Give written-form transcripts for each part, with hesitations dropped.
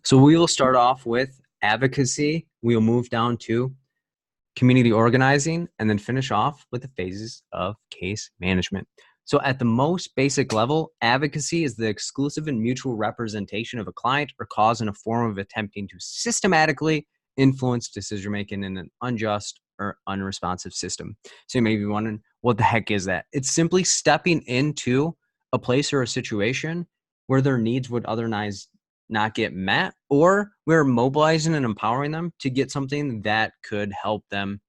So we will start off with advocacy. We'll move down to community organizing and then finish off with the phases of case management. So at the most basic level, advocacy is the exclusive and mutual representation of a client or cause in a form of attempting to systematically influence decision making in an unjust or unresponsive system. So you may be wondering, what the heck is that? It's simply stepping into a place or a situation where their needs would otherwise not get met, or we're mobilizing and empowering them to get something that could help them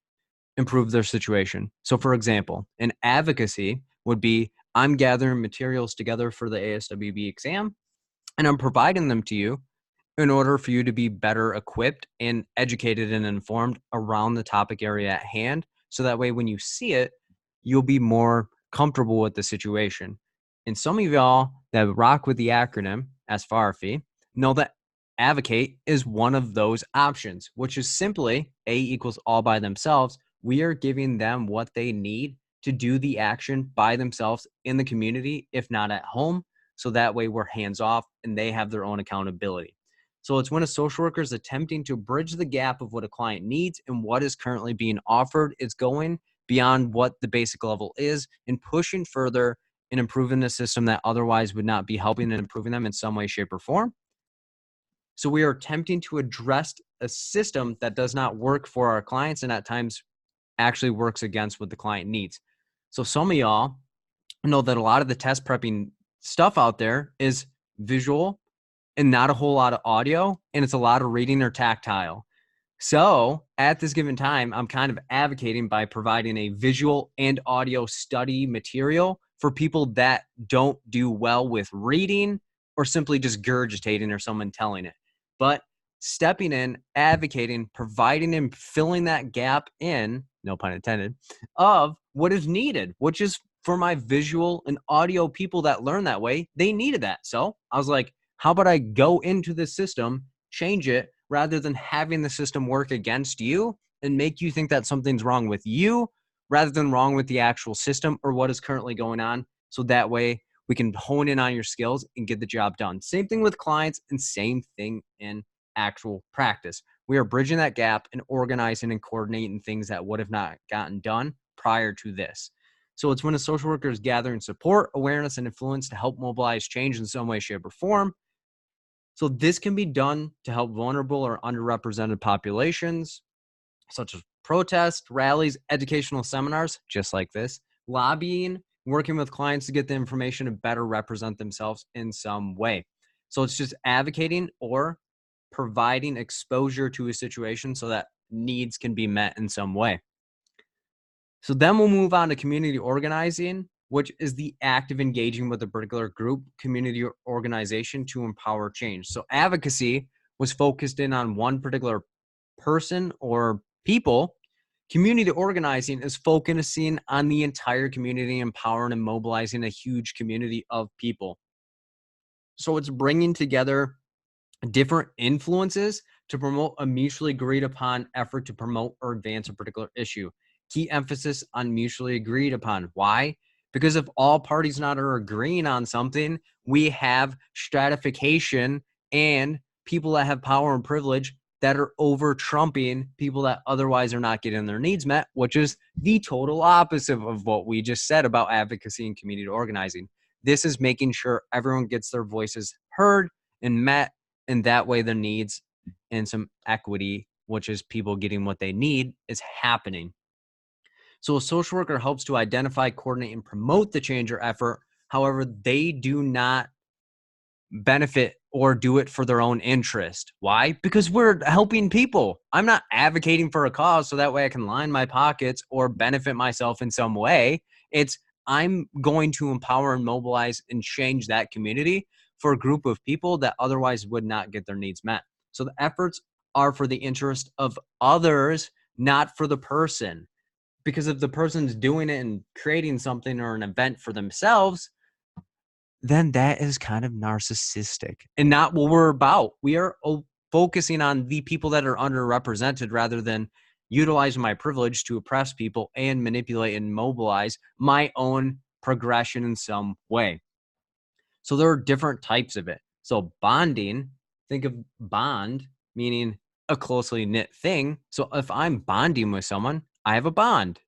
improve their situation. So, for example, an advocacy would be I'm gathering materials together for the ASWB exam and I'm providing them to you in order for you to be better equipped and educated and informed around the topic area at hand. So that way, when you see it, you'll be more comfortable with the situation. And some of y'all that rock with the acronym SFARFI know that advocate is one of those options, which is simply A equals all by themselves. We are giving them what they need to do the action by themselves in the community, if not at home. So that way we're hands off and they have their own accountability. So it's when a social worker is attempting to bridge the gap of what a client needs and what is currently being offered. It's going beyond what the basic level is and pushing further and improving the system that otherwise would not be helping and improving them in some way, shape, or form. So we are attempting to address a system that does not work for our clients and at times actually works against what the client needs. So some of y'all know that a lot of the test prepping stuff out there is visual and not a whole lot of audio, and it's a lot of reading or tactile. So at this given time, I'm kind of advocating by providing a visual and audio study material for people that don't do well with reading or simply just gurgitating or someone telling it. But stepping in, advocating, providing and filling that gap in, no pun intended, of what is needed, which is for my visual and audio people that learn that way, they needed that. So I was like, how about I go into the system, change it, rather than having the system work against you and make you think that something's wrong with you rather than wrong with the actual system or what is currently going on. So that way we can hone in on your skills and get the job done. Same thing with clients and same thing in actual practice. We are bridging that gap and organizing and coordinating things that would have not gotten done prior to this. So it's when a social worker is gathering support, awareness, and influence to help mobilize change in some way, shape, or form. So this can be done to help vulnerable or underrepresented populations, such as protests, rallies, educational seminars, just like this, lobbying, working with clients to get the information to better represent themselves in some way. So it's just advocating or providing exposure to a situation so that needs can be met in some way. So then we'll move on to community organizing, which is the act of engaging with a particular group, community, or organization to empower change. So advocacy was focused in on one particular person or people. Community organizing is focusing on the entire community, empowering and mobilizing a huge community of people. So it's bringing together different influences to promote a mutually agreed upon effort to promote or advance a particular issue. Key emphasis on mutually agreed upon. Why? Because if all parties not are agreeing on something, we have stratification and people that have power and privilege that are over trumping people that otherwise are not getting their needs met, which is the total opposite of what we just said about advocacy and community organizing. This is making sure everyone gets their voices heard and met, and that way the needs and some equity, which is people getting what they need, is happening. So a social worker helps to identify, coordinate, and promote the change or effort. However, they do not benefit or do it for their own interest. Why? Because we're helping people. I'm not advocating for a cause so that way I can line my pockets or benefit myself in some way. It's I'm going to empower and mobilize and change that community for a group of people that otherwise would not get their needs met. So the efforts are for the interest of others, not for the person. Because if the person's doing it and creating something or an event for themselves, then that is kind of narcissistic and not what we're about. We are focusing on the people that are underrepresented rather than utilizing my privilege to oppress people and manipulate and mobilize my own progression in some way. So there are different types of it. So bonding think of bond, meaning a closely knit thing. So if I'm bonding with someone, I have a bond,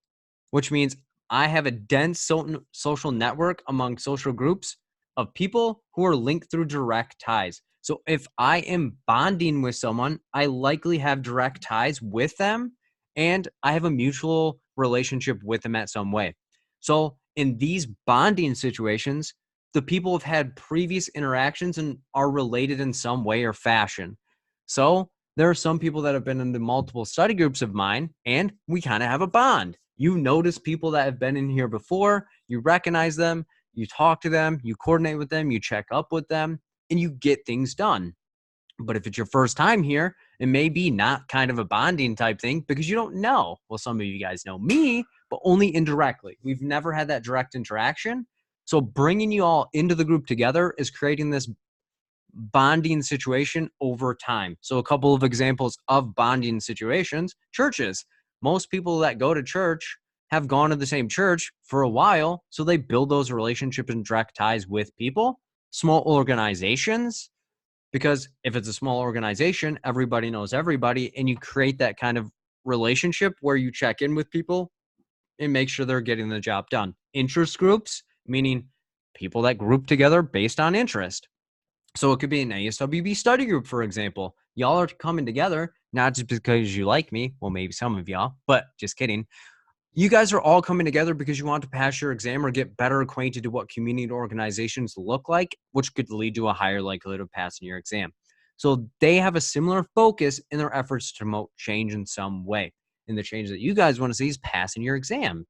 which means I have a dense social network among social groups of people who are linked through direct ties. So if I am bonding with someone, I likely have direct ties with them and I have a mutual relationship with them at some way. So in these bonding situations, the people have had previous interactions and are related in some way or fashion. So there are some people that have been in the multiple study groups of mine, and we kind of have a bond. You notice people that have been in here before, you recognize them, you talk to them, you coordinate with them, you check up with them, and you get things done. But if it's your first time here, it may be not kind of a bonding type thing because you don't know. Well, some of you guys know me, but only indirectly. We've never had that direct interaction. So bringing you all into the group together is creating this bonding situation over time. So a couple of examples of bonding situations: churches. Most people that go to church have gone to the same church for a while, so they build those relationships and direct ties with people. Small organizations, because if it's a small organization, everybody knows everybody, and you create that kind of relationship where you check in with people and make sure they're getting the job done. Interest groups, meaning people that group together based on interest. So it could be an ASWB study group, for example. Y'all are coming together, not just because you like me. Well, maybe some of y'all, but just kidding. You guys are all coming together because you want to pass your exam or get better acquainted to what community organizations look like, which could lead to a higher likelihood of passing your exam. So they have a similar focus in their efforts to promote change in some way. And the change that you guys want to see is passing your exam.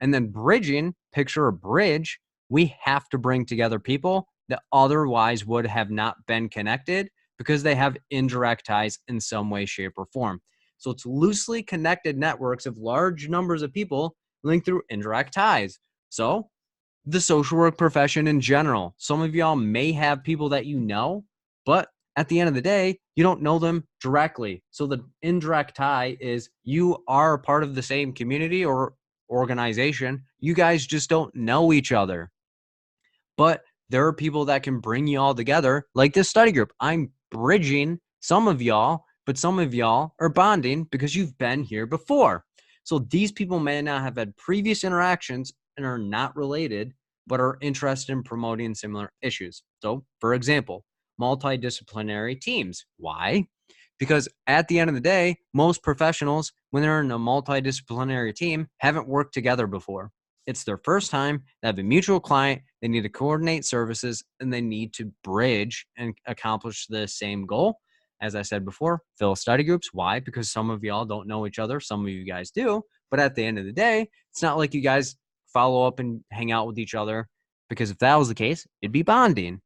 And then bridging, picture a bridge. We have to bring together people that otherwise would have not been connected because they have indirect ties in some way, shape, or form. So it's loosely connected networks of large numbers of people linked through indirect ties. So the social work profession in general, some of y'all may have people that you know, but at the end of the day, you don't know them directly. So the indirect tie is you are a part of the same community or organization. You guys just don't know each other. But there are people that can bring you all together, like this study group. I'm bridging some of y'all, but some of y'all are bonding because you've been here before. So these people may not have had previous interactions and are not related, but are interested in promoting similar issues. So, for example, multidisciplinary teams. Why? Because at the end of the day, most professionals, when they're in a multidisciplinary team, haven't worked together before. It's their first time. They have a mutual client. They need to coordinate services and they need to bridge and accomplish the same goal. As I said before, fill study groups. Why? Because some of y'all don't know each other. Some of you guys do. But at the end of the day, it's not like you guys follow up and hang out with each other, because if that was the case, it'd be bonding.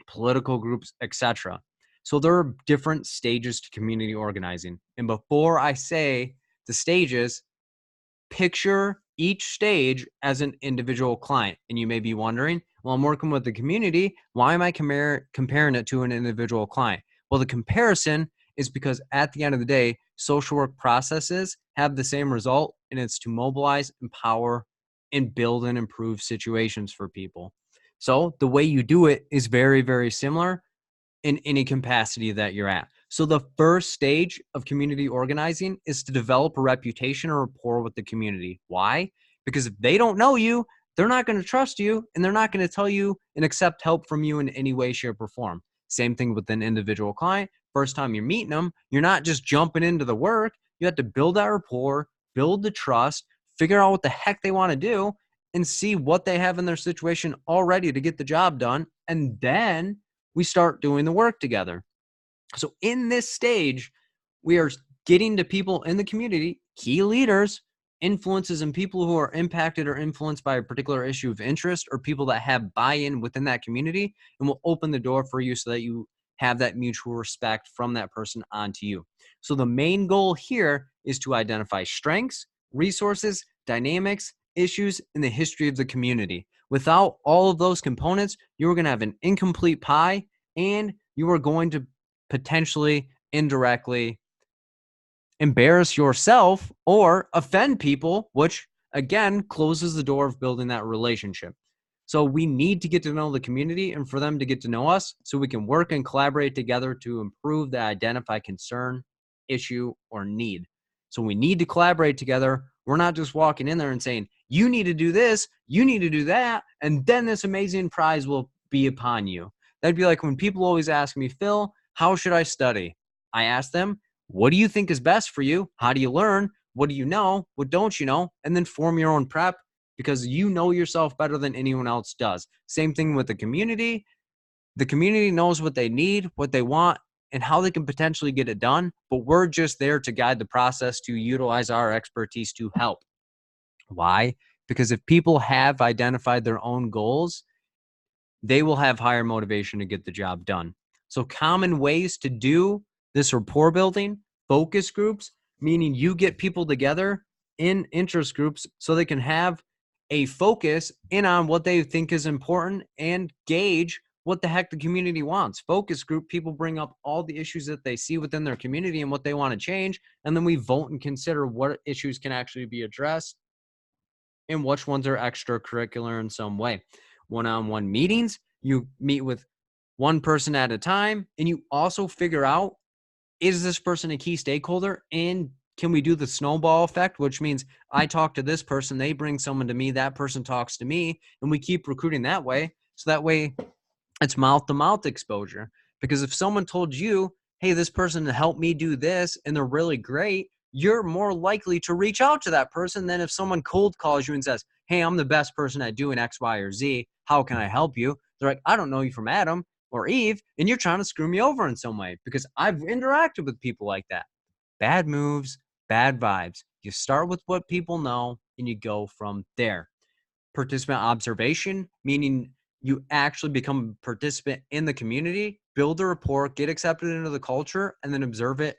Political groups, etc. So there are different stages to community organizing. And before I say the stages, picture each stage as an individual client. And you may be wondering, well, I'm working with the community. Why am I comparing it to an individual client? Well, the comparison is because at the end of the day, social work processes have the same result, and it's to mobilize, empower, and build and improve situations for people. So the way you do it is very, very similar in any capacity that you're at. So the first stage of community organizing is to develop a reputation or rapport with the community. Why? Because if they don't know you, they're not going to trust you, and they're not going to tell you and accept help from you in any way, shape, or form. Same thing with an individual client. First time you're meeting them, you're not just jumping into the work. You have to build that rapport, build the trust, figure out what the heck they want to do, and see what they have in their situation already to get the job done. And then we start doing the work together. So in this stage, we are getting to people in the community, key leaders, influences, and people who are impacted or influenced by a particular issue of interest, or people that have buy-in within that community, and will open the door for you so that you have that mutual respect from that person onto you. So the main goal here is to identify strengths, resources, dynamics, issues in the history of the community. Without all of those components, you're going to have an incomplete pie, and you are going to potentially indirectly embarrass yourself or offend people, which again closes the door of building that relationship. So we need to get to know the community and for them to get to know us so we can work and collaborate together to improve the identified concern, issue, or need. So we need to collaborate together. We're not just walking in there and saying, you need to do this, you need to do that, and then this amazing prize will be upon you. That'd be like when people always ask me, Phil, how should I study? I ask them, what do you think is best for you? How do you learn? What do you know? What don't you know? And then form your own prep because you know yourself better than anyone else does. Same thing with the community. The community knows what they need, what they want, and how they can potentially get it done. But we're just there to guide the process to utilize our expertise to help. Why? Because if people have identified their own goals, they will have higher motivation to get the job done. So common ways to do this rapport building, focus groups, meaning you get people together in interest groups so they can have a focus in on what they think is important and gauge what the heck the community wants. Focus group, people bring up all the issues that they see within their community and what they want to change. And then we vote and consider what issues can actually be addressed and which ones are extracurricular in some way. One-on-one meetings, you meet with one person at a time, and you also figure out, is this person a key stakeholder? And can we do the snowball effect, which means I talk to this person, they bring someone to me, that person talks to me, and we keep recruiting that way. So that way it's mouth-to-mouth exposure. Because if someone told you, hey, this person helped me do this, and they're really great, you're more likely to reach out to that person than if someone cold calls you and says, hey, I'm the best person at doing X, Y, or Z. How can I help you? They're like, I don't know you from Adam or Eve, and you're trying to screw me over in some way because I've interacted with people like that. Bad moves, bad vibes. You start with what people know and you go from there. Participant observation, meaning you actually become a participant in the community, build a rapport, get accepted into the culture, and then observe it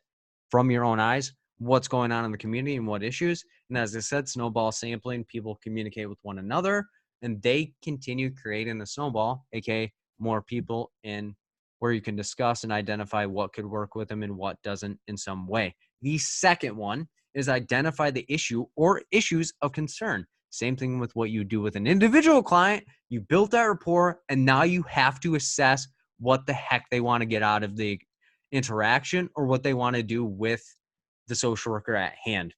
from your own eyes, what's going on in the community and what issues. And as I said, snowball sampling, people communicate with one another and they continue creating the snowball, aka more people in where you can discuss and identify what could work with them and what doesn't in some way. The second one is identify the issue or issues of concern. Same thing with what you do with an individual client. You built that rapport, and now you have to assess what the heck they want to get out of the interaction or what they want to do with the social worker at hand.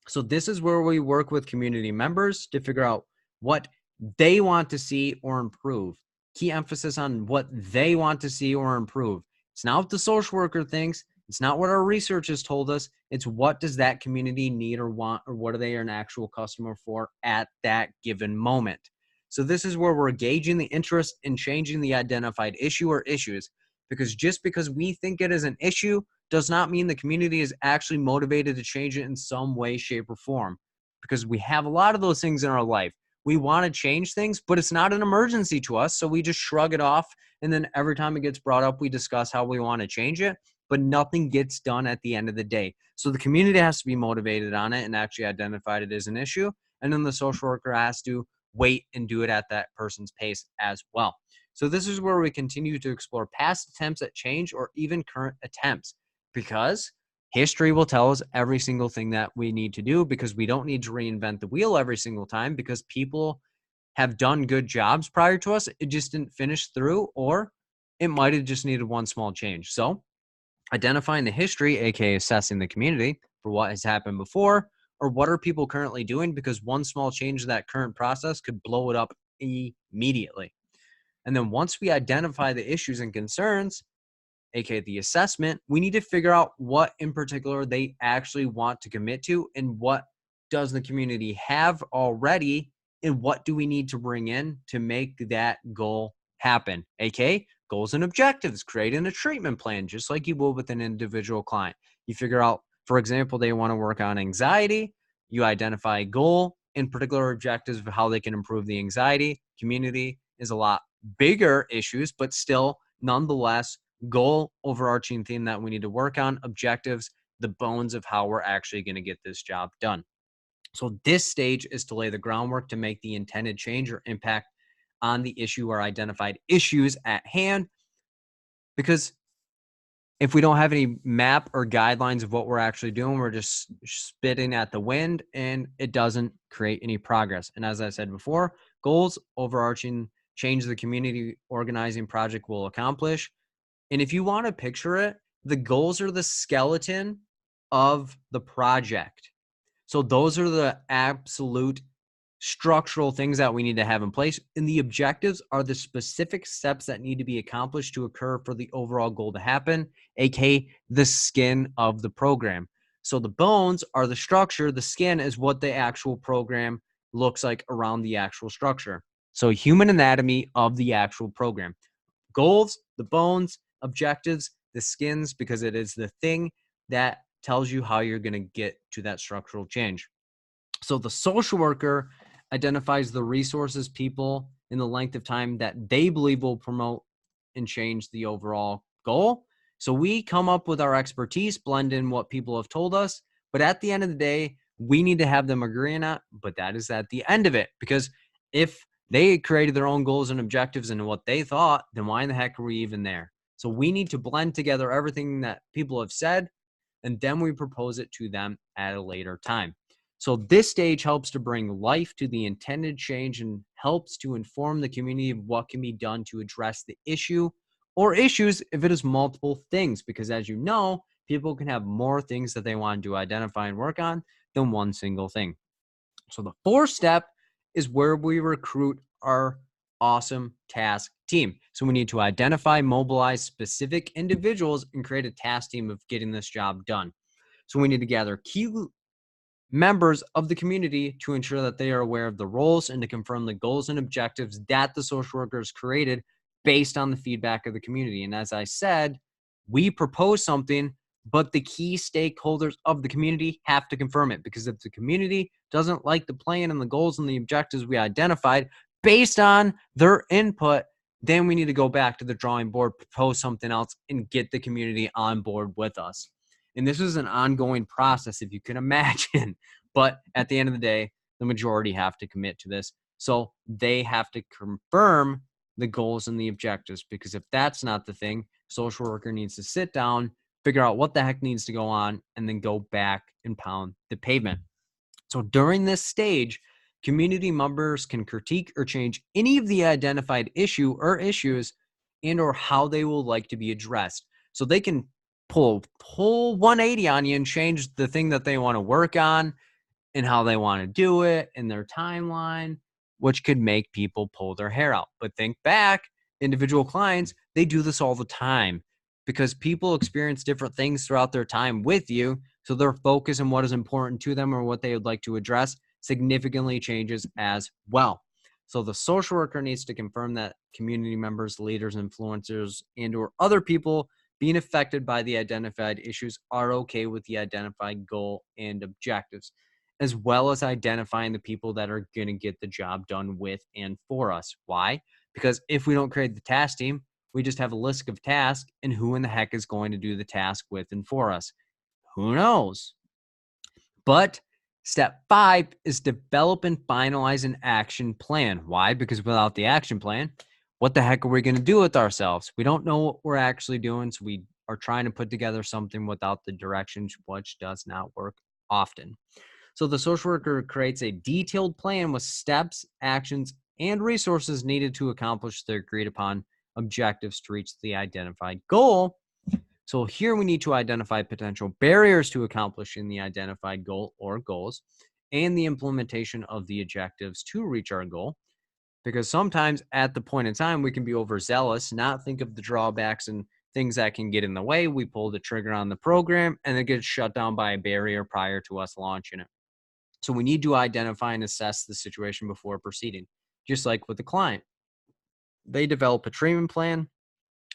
So this is where we work with community members to figure out what they want to see or improve. Key emphasis on what they want to see or improve. It's not what the social worker thinks. It's not what our research has told us. It's what does that community need or want, or what are they an actual customer for at that given moment. So this is where we're gauging the interest in changing the identified issue or issues, because just because we think it is an issue does not mean the community is actually motivated to change it in some way, shape, or form. Because we have a lot of those things in our life. We want to change things, but it's not an emergency to us. So we just shrug it off. And then every time it gets brought up, we discuss how we want to change it, but nothing gets done at the end of the day. So the community has to be motivated on it and actually identified it as an issue. And then the social worker has to wait and do it at that person's pace as well. So this is where we continue to explore past attempts at change or even current attempts, because history will tell us every single thing that we need to do, because we don't need to reinvent the wheel every single time, because people have done good jobs prior to us. It just didn't finish through, or it might have just needed one small change. So identifying the history, aka assessing the community for what has happened before, or what are people currently doing, because one small change in that current process could blow it up immediately. And then once we identify the issues and concerns, aka the assessment, we need to figure out what in particular they actually want to commit to, and what does the community have already, and what do we need to bring in to make that goal happen, aka goals and objectives, creating a treatment plan just like you would with an individual client. You figure out, for example, they want to work on anxiety, you identify a goal and particular objectives of how they can improve the anxiety. Community is a lot bigger issues, but still nonetheless goal, overarching theme that we need to work on, objectives, the bones of how we're actually going to get this job done. So this stage is to lay the groundwork to make the intended change or impact on the issue or identified issues at hand. Because if we don't have any map or guidelines of what we're actually doing, we're just spitting at the wind and it doesn't create any progress. And as I said before, goals, overarching change the community organizing project will accomplish. And if you want to picture it, the goals are the skeleton of the project. So those are the absolute structural things that we need to have in place. And the objectives are the specific steps that need to be accomplished to occur for the overall goal to happen, aka the skin of the program. So the bones are the structure, the skin is what the actual program looks like around the actual structure. So human anatomy of the actual program. Goals, the bones, objectives, the skins, because it is the thing that tells you how you're going to get to that structural change. So the social worker identifies the resources, people, in the length of time that they believe will promote and change the overall goal. So we come up with our expertise, blend in what people have told us, but at the end of the day, we need to have them agree on that. But that is at the end of it, because if they created their own goals and objectives and what they thought, then why in the heck are we even there? So we need to blend together everything that people have said, and then we propose it to them at a later time. So this stage helps to bring life to the intended change and helps to inform the community of what can be done to address the issue or issues if it is multiple things. Because as you know, people can have more things that they want to identify and work on than one single thing. So the fourth step is where we recruit our awesome task team. So we need to identify, mobilize specific individuals and create a task team of getting this job done. So we need to gather key members of the community to ensure that they are aware of the roles and to confirm the goals and objectives that the social workers created based on the feedback of the community. And as I said, we propose something, but the key stakeholders of the community have to confirm it, because if the community doesn't like the plan and the goals and the objectives we identified based on their input, then we need to go back to the drawing board, propose something else, and get the community on board with us. And this is an ongoing process, if you can imagine. But at the end of the day, the majority have to commit to this. So they have to confirm the goals and the objectives, because if that's not the thing, social worker needs to sit down, figure out what the heck needs to go on, and then go back and pound the pavement. So during this stage, community members can critique or change any of the identified issue or issues and or how they will like to be addressed. So they can pull 180 on you and change the thing that they want to work on and how they want to do it in their timeline, which could make people pull their hair out. But think back, individual clients, they do this all the time because people experience different things throughout their time with you. So their focus on what is important to them or what they would like to address significantly changes as well. So the social worker needs to confirm that community members, leaders, influencers, and or other people being affected by the identified issues are okay with the identified goal and objectives, as well as identifying the people that are going to get the job done with and for us. Why? Because if we don't create the task team, we just have a list of tasks, and who in the heck is going to do the task with and for us? Who knows? But step 5 is develop and finalize an action plan. Why? Because without the action plan, what the heck are we going to do with ourselves? We don't know what we're actually doing, so we are trying to put together something without the directions, which does not work often. So the social worker creates a detailed plan with steps, actions, and resources needed to accomplish the agreed upon objectives to reach the identified goal. So here we need to identify potential barriers to accomplishing the identified goal or goals and the implementation of the objectives to reach our goal. Because sometimes at the point in time, we can be overzealous, not think of the drawbacks and things that can get in the way. We pull the trigger on the program and it gets shut down by a barrier prior to us launching it. So we need to identify and assess the situation before proceeding, just like with the client. They develop a treatment plan,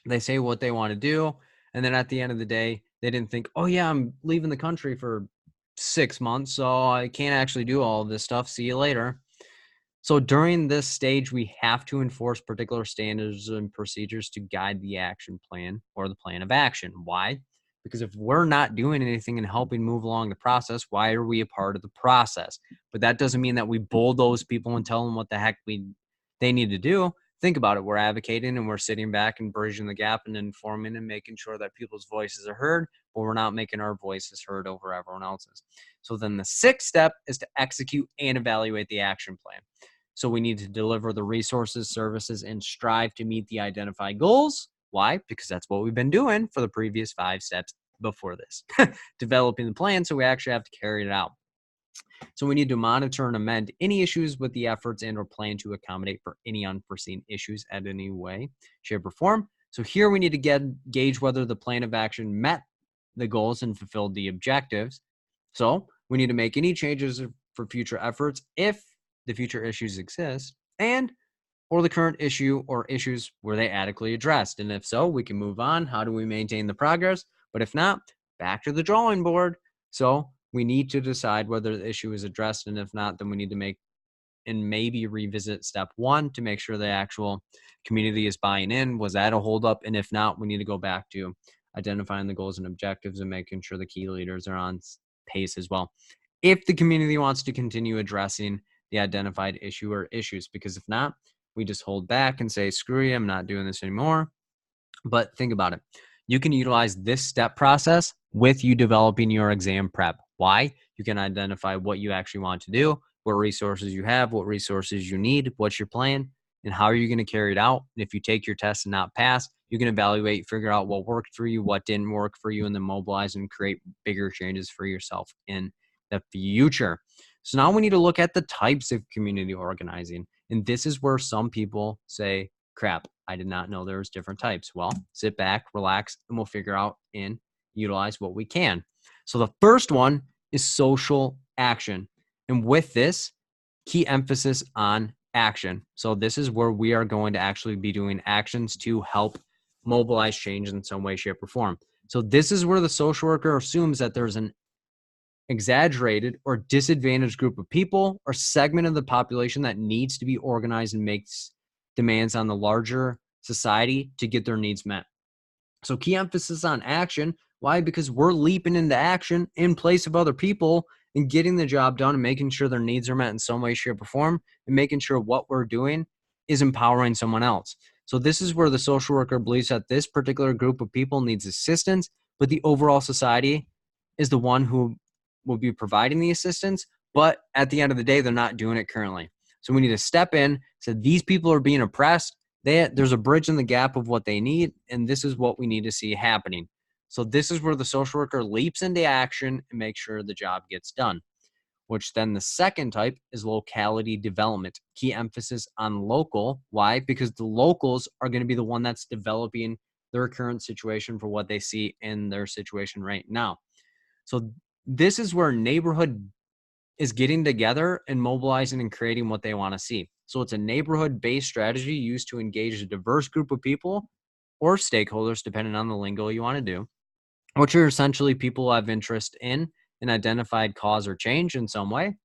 they say what they want to do, and then at the end of the day, they didn't think, oh yeah, I'm leaving the country for 6 months, so I can't actually do all of this stuff. See you later. So during this stage, we have to enforce particular standards and procedures to guide the action plan or the plan of action. Why? Because if we're not doing anything and helping move along the process, why are we a part of the process? But that doesn't mean that we bulldoze people and tell them what the heck they need to do. Think about it. We're advocating and we're sitting back and bridging the gap and informing and making sure that people's voices are heard, but we're not making our voices heard over everyone else's. So then the 6th step is to execute and evaluate the action plan. So we need to deliver the resources, services, and strive to meet the identified goals. Why? Because that's what we've been doing for the previous 5 steps before this. Developing the plan, so we actually have to carry it out. So we need to monitor and amend any issues with the efforts and or plan to accommodate for any unforeseen issues at any way, shape, or form. So here we need to gauge whether the plan of action met the goals and fulfilled the objectives. So we need to make any changes for future efforts if the future issues exist, and or the current issue or issues were they adequately addressed. And if so, we can move on. How do we maintain the progress? But if not, back to the drawing board. So we need to decide whether the issue is addressed. And if not, then we need to make and maybe revisit step 1 to make sure the actual community is buying in. Was that a holdup? And if not, we need to go back to identifying the goals and objectives and making sure the key leaders are on pace as well. If the community wants to continue addressing the identified issue or issues, because if not, we just hold back and say, screw you, I'm not doing this anymore. But think about it. You can utilize this step process with you developing your exam prep. Why? You can identify what you actually want to do, what resources you have, what resources you need, what's your plan, and how are you going to carry it out. And if you take your test and not pass, you can evaluate, figure out what worked for you, what didn't work for you, and then mobilize and create bigger changes for yourself in the future. So now we need to look at the types of community organizing. And this is where some people say, crap, I did not know there was different types. Well, sit back, relax, and we'll figure out and utilize what we can. So the first one is social action. And with this, key emphasis on action. So this is where we are going to actually be doing actions to help mobilize change in some way, shape, or form. So this is where the social worker assumes that there's an exaggerated or disadvantaged group of people or segment of the population that needs to be organized and makes demands on the larger society to get their needs met. So key emphasis on action. Why? Because we're leaping into action in place of other people and getting the job done and making sure their needs are met in some way, shape, or form, and making sure what we're doing is empowering someone else. So this is where the social worker believes that this particular group of people needs assistance, but the overall society is the one who will be providing the assistance, but at the end of the day, they're not doing it currently. So we need to step in, so these people are being oppressed. There's a bridge in the gap of what they need, and this is what we need to see happening. So this is where the social worker leaps into action and makes sure the job gets done, which then the second type is locality development. Key emphasis on local. Why? Because the locals are going to be the one that's developing their current situation for what they see in their situation right now. So this is where neighborhood is getting together and mobilizing and creating what they want to see. So it's a neighborhood-based strategy used to engage a diverse group of people or stakeholders, depending on the lingo you want to do, which are essentially people who have interest in an identified cause or change in some way,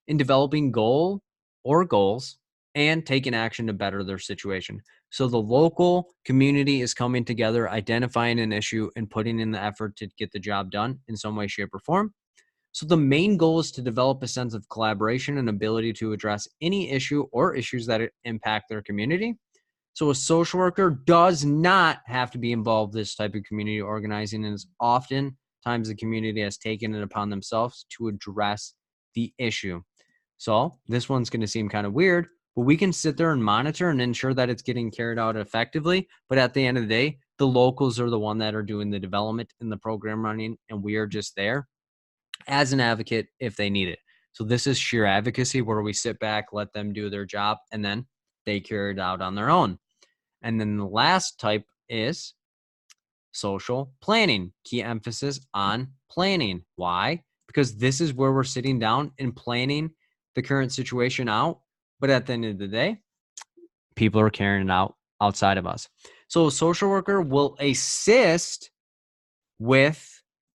in developing goal or goals, and taking action to better their situation. So the local community is coming together, identifying an issue, and putting in the effort to get the job done in some way, shape, or form. So the main goal is to develop a sense of collaboration and ability to address any issue or issues that impact their community. So a social worker does not have to be involved in this type of community organizing, and is oftentimes the community has taken it upon themselves to address the issue. So this one's going to seem kind of weird, but we can sit there and monitor and ensure that it's getting carried out effectively. But at the end of the day, the locals are the one that are doing the development and the program running, and we are just there as an advocate if they need it. So this is sheer advocacy, where we sit back, let them do their job, and then they carry it out on their own. And then the last type is social planning. Key emphasis on planning. Why? Because this is where we're sitting down and planning the current situation out. But at the end of the day, people are carrying it out outside of us. So a social worker will assist with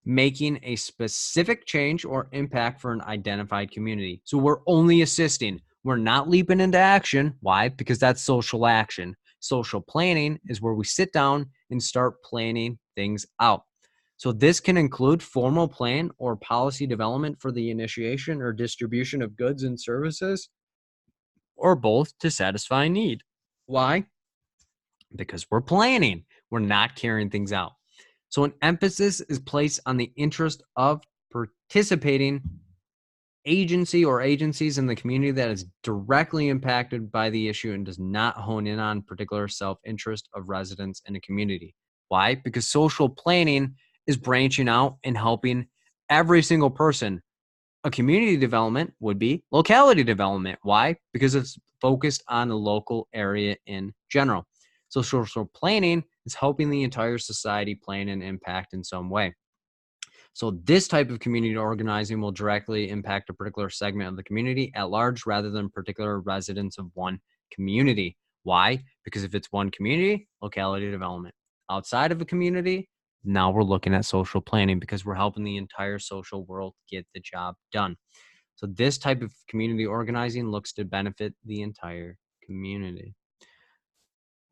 making a specific change or impact for an identified community. So we're only assisting. We're not leaping into action. Why? Because that's social action. Social planning is where we sit down and start planning things out. So this can include formal plan or policy development for the initiation or distribution of goods and services, or both to satisfy a need. Why? Because we're planning. We're not carrying things out. So an emphasis is placed on the interest of participating agency or agencies in the community that is directly impacted by the issue and does not hone in on particular self-interest of residents in a community. Why? Because social planning is branching out and helping every single person. A community development would be locality development. Why? Because it's focused on the local area in general. So social planning is helping the entire society plan and impact in some way. So this type of community organizing will directly impact a particular segment of the community at large rather than particular residents of one community. Why? Because if it's one community, locality development. Outside of a community, now we're looking at social planning because we're helping the entire social world get the job done. So this type of community organizing looks to benefit the entire community.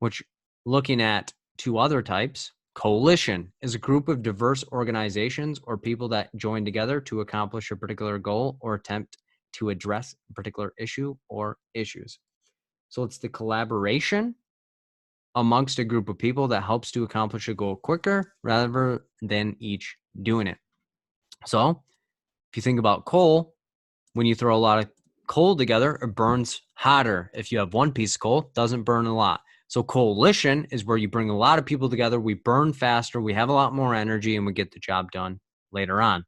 Which, looking at two other types, coalition is a group of diverse organizations or people that join together to accomplish a particular goal or attempt to address a particular issue or issues. So it's the collaboration amongst a group of people that helps to accomplish a goal quicker rather than each doing it. So if you think about coal, when you throw a lot of coal together, it burns hotter. If you have one piece of coal, it doesn't burn a lot. So coalition is where you bring a lot of people together, we burn faster, we have a lot more energy, and we get the job done later on.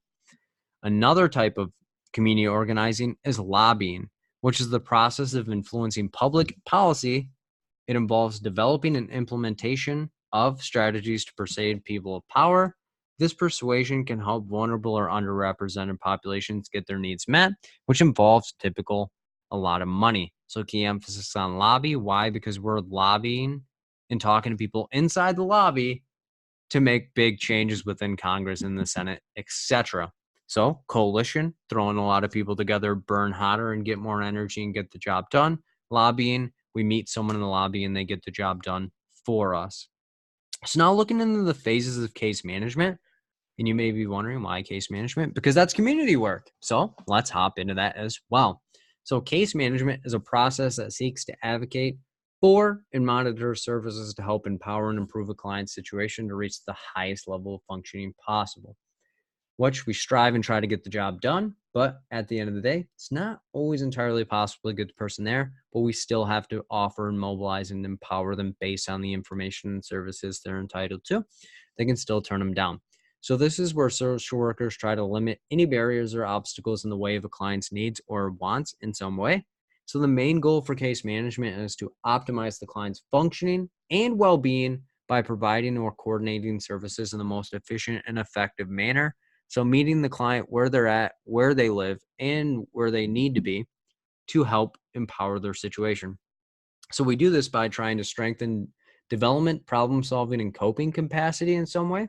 Another type of community organizing is lobbying, which is the process of influencing public policy. It involves developing and implementation of strategies to persuade people of power. This persuasion can help vulnerable or underrepresented populations get their needs met, which involves a lot of money. So key emphasis on lobby. Why? Because we're lobbying and talking to people inside the lobby to make big changes within Congress and the Senate, etc. So coalition, throwing a lot of people together, burn hotter and get more energy and get the job done. Lobbying, we meet someone in the lobby and they get the job done for us. So now looking into the phases of case management, and you may be wondering why case management? Because that's community work. So let's hop into that as well. So case management is a process that seeks to advocate for and monitor services to help empower and improve a client's situation to reach the highest level of functioning possible, which we strive and try to get the job done. But at the end of the day, it's not always entirely possible to get the person there, but we still have to offer and mobilize and empower them based on the information and services they're entitled to. They can still turn them down. So this is where social workers try to limit any barriers or obstacles in the way of a client's needs or wants in some way. So the main goal for case management is to optimize the client's functioning and well-being by providing or coordinating services in the most efficient and effective manner. So meeting the client where they're at, where they live, and where they need to be to help empower their situation. So we do this by trying to strengthen development, problem solving, and coping capacity in some way.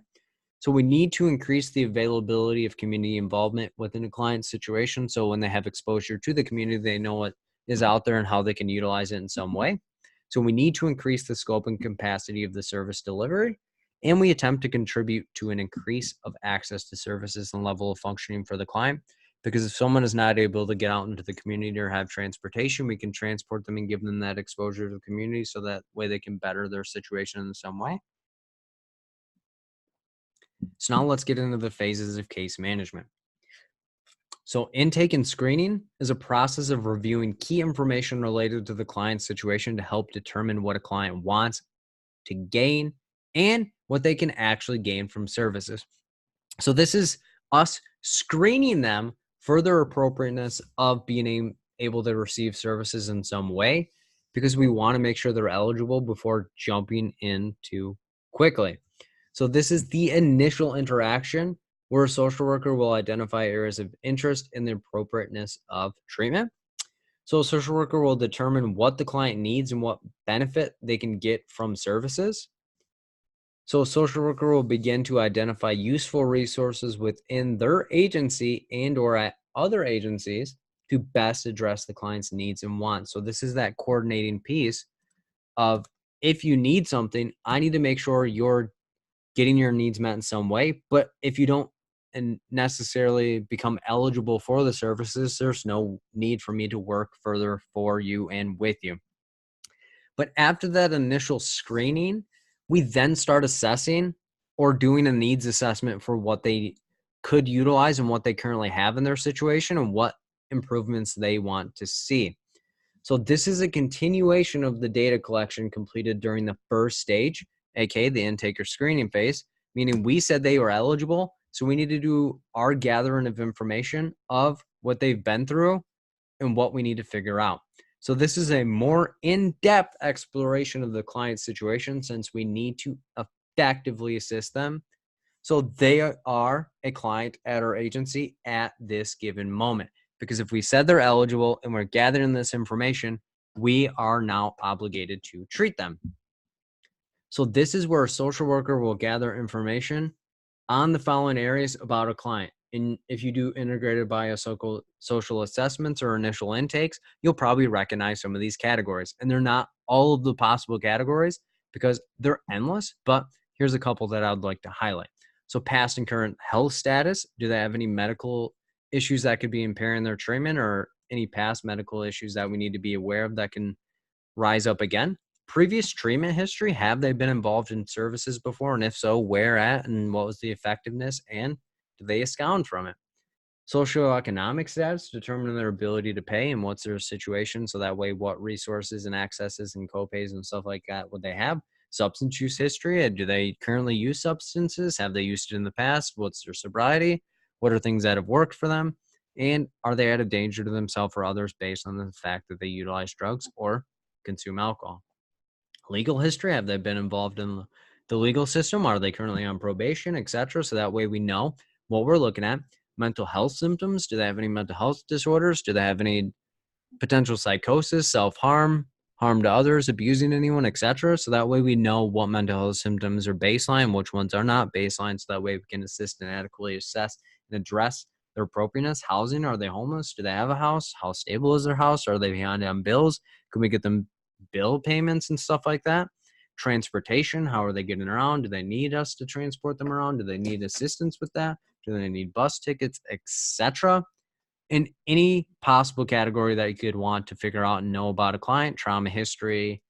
So we need to increase the availability of community involvement within a client's situation. So when they have exposure to the community, they know what is out there and how they can utilize it in some way. So we need to increase the scope and capacity of the service delivery. And we attempt to contribute to an increase of access to services and level of functioning for the client. Because if someone is not able to get out into the community or have transportation, we can transport them and give them that exposure to the community so that way they can better their situation in some way. So now let's get into the phases of case management. So intake and screening is a process of reviewing key information related to the client's situation to help determine what a client wants to gain and what they can actually gain from services. So this is us screening them for their appropriateness of being able to receive services in some way, because we want to make sure they're eligible before jumping into quickly. So this is the initial interaction where a social worker will identify areas of interest in the appropriateness of treatment. So a social worker will determine what the client needs and what benefit they can get from services. So a social worker will begin to identify useful resources within their agency and or at other agencies to best address the client's needs and wants. So this is that coordinating piece of, if you need something, I need to make sure you're getting your needs met in some way. But if you don't necessarily become eligible for the services, there's no need for me to work further for you and with you. But after that initial screening, we then start assessing or doing a needs assessment for what they could utilize and what they currently have in their situation and what improvements they want to see. So this is a continuation of the data collection completed during the first stage, aka the intake or screening phase, meaning we said they were eligible. So we need to do our gathering of information of what they've been through and what we need to figure out. So this is a more in-depth exploration of the client's situation, since we need to effectively assist them so they are a client at our agency at this given moment. Because if we said they're eligible and we're gathering this information, we are now obligated to treat them. So this is where a social worker will gather information on the following areas about a client. And if you do integrated biosocial assessments or initial intakes, you'll probably recognize some of these categories. And they're not all of the possible categories because they're endless, but here's a couple that I'd like to highlight. So past and current health status. Do they have any medical issues that could be impairing their treatment, or any past medical issues that we need to be aware of that can rise up again? Previous treatment history. Have they been involved in services before? And if so, where at, and what was the effectiveness, and do they abscond from it? Socioeconomic status, determining their ability to pay and what's their situation. So that way, what resources and accesses and copays and stuff like that would they have? Substance use history. Do they currently use substances? Have they used it in the past? What's their sobriety? What are things that have worked for them? And are they at a danger to themselves or others based on the fact that they utilize drugs or consume alcohol? Legal history. Have they been involved in the legal system? Are they currently on probation, etc.? So that way we know what we're looking at. Mental health symptoms. Do they have any mental health disorders? Do they have any potential psychosis, self-harm, harm to others, abusing anyone, etc.? So that way we know what mental health symptoms are baseline, which ones are not baseline, so that way we can assist and adequately assess and address their appropriateness. Housing. Are they homeless? Do they have a house? How stable is their house? Are they behind on bills? Can we get them bill payments and stuff like that? Transportation. How are they getting around? Do they need us to transport them around? Do they need assistance with that? Do they need bus tickets, etc.? In any possible category that you could want to figure out and know about a client: trauma history,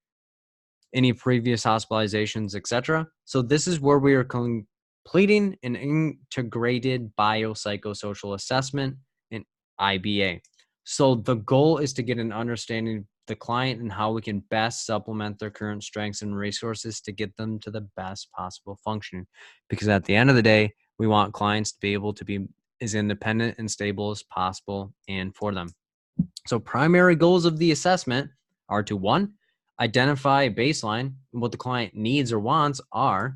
any previous hospitalizations, etc. So this is where we are completing an integrated biopsychosocial assessment, an IBA. So the goal is to get an understanding of the client and how we can best supplement their current strengths and resources to get them to the best possible functioning. Because at the end of the day, we want clients to be able to be as independent and stable as possible and for them. So primary goals of the assessment are to, one, identify a baseline and what the client needs or wants are,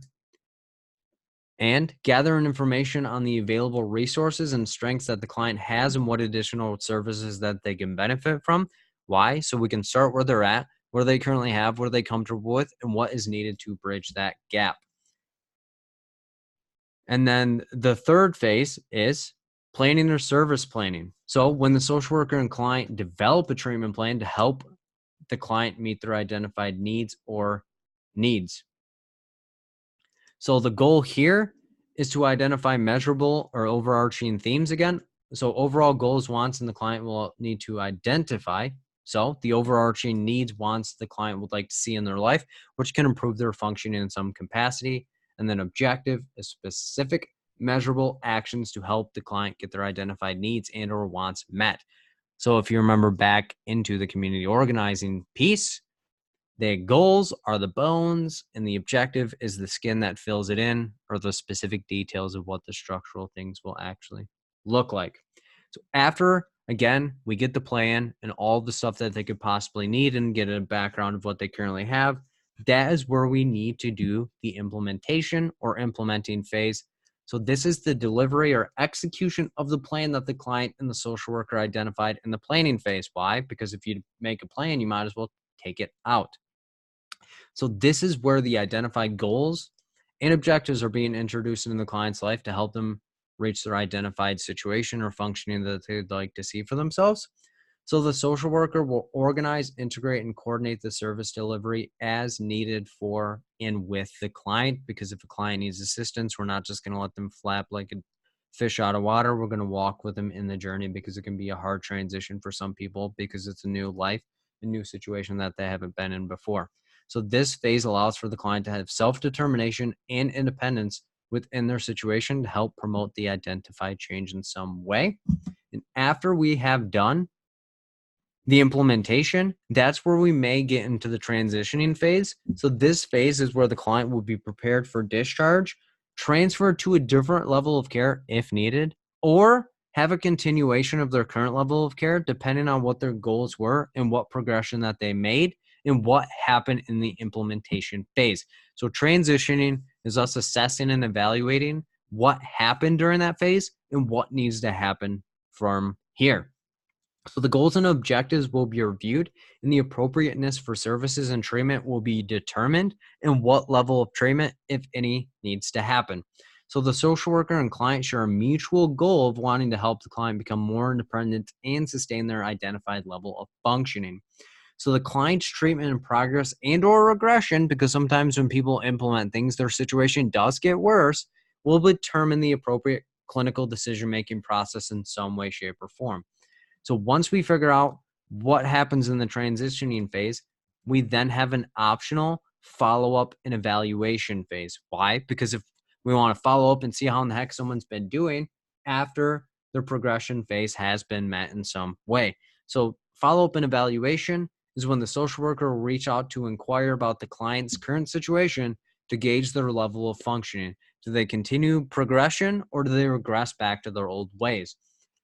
and gather information on the available resources and strengths that the client has and what additional services that they can benefit from. Why? So we can start where they're at, what do they currently have, what are they comfortable with, and what is needed to bridge that gap. And then the third phase is planning or service planning. So when the social worker and client develop a treatment plan to help the client meet their identified needs or needs. So the goal here is to identify measurable or overarching themes again. So overall goals, wants, and the client will need to identify. So the overarching needs, wants the client would like to see in their life, which can improve their functioning in some capacity. And then objective is specific measurable actions to help the client get their identified needs and or wants met. So if you remember back into the community organizing piece, the goals are the bones and the objective is the skin that fills it in, or the specific details of what the structural things will actually look like. So after, again, we get the plan and all the stuff that they could possibly need and get a background of what they currently have, that is where we need to do the implementation or implementing phase. So this is the delivery or execution of the plan that the client and the social worker identified in the planning phase. Why? Because if you make a plan, you might as well take it out. So this is where the identified goals and objectives are being introduced into the client's life to help them reach their identified situation or functioning that they'd like to see for themselves. So the social worker will organize, integrate, and coordinate the service delivery as needed for and with the client. Because if a client needs assistance, we're not just going to let them flap like a fish out of water. We're going to walk with them in the journey, because it can be a hard transition for some people because it's a new life, a new situation that they haven't been in before. So this phase allows for the client to have self-determination and independence within their situation to help promote the identified change in some way. And after we have done the implementation, that's where we may get into the transitioning phase. So this phase is where the client will be prepared for discharge, transferred to a different level of care if needed, or have a continuation of their current level of care depending on what their goals were and what progression that they made and what happened in the implementation phase. So transitioning is us assessing and evaluating what happened during that phase and what needs to happen from here. So the goals and objectives will be reviewed, and the appropriateness for services and treatment will be determined, and what level of treatment, if any, needs to happen. So the social worker and client share a mutual goal of wanting to help the client become more independent and sustain their identified level of functioning. So the client's treatment and progress and or regression, because sometimes when people implement things, their situation does get worse, will determine the appropriate clinical decision-making process in some way, shape, or form. So once we figure out what happens in the transitioning phase, we then have an optional follow-up and evaluation phase. Why? Because if we want to follow up and see how in the heck someone's been doing after their progression phase has been met in some way. So follow-up and evaluation is when the social worker will reach out to inquire about the client's current situation to gauge their level of functioning. Do they continue progression or do they regress back to their old ways?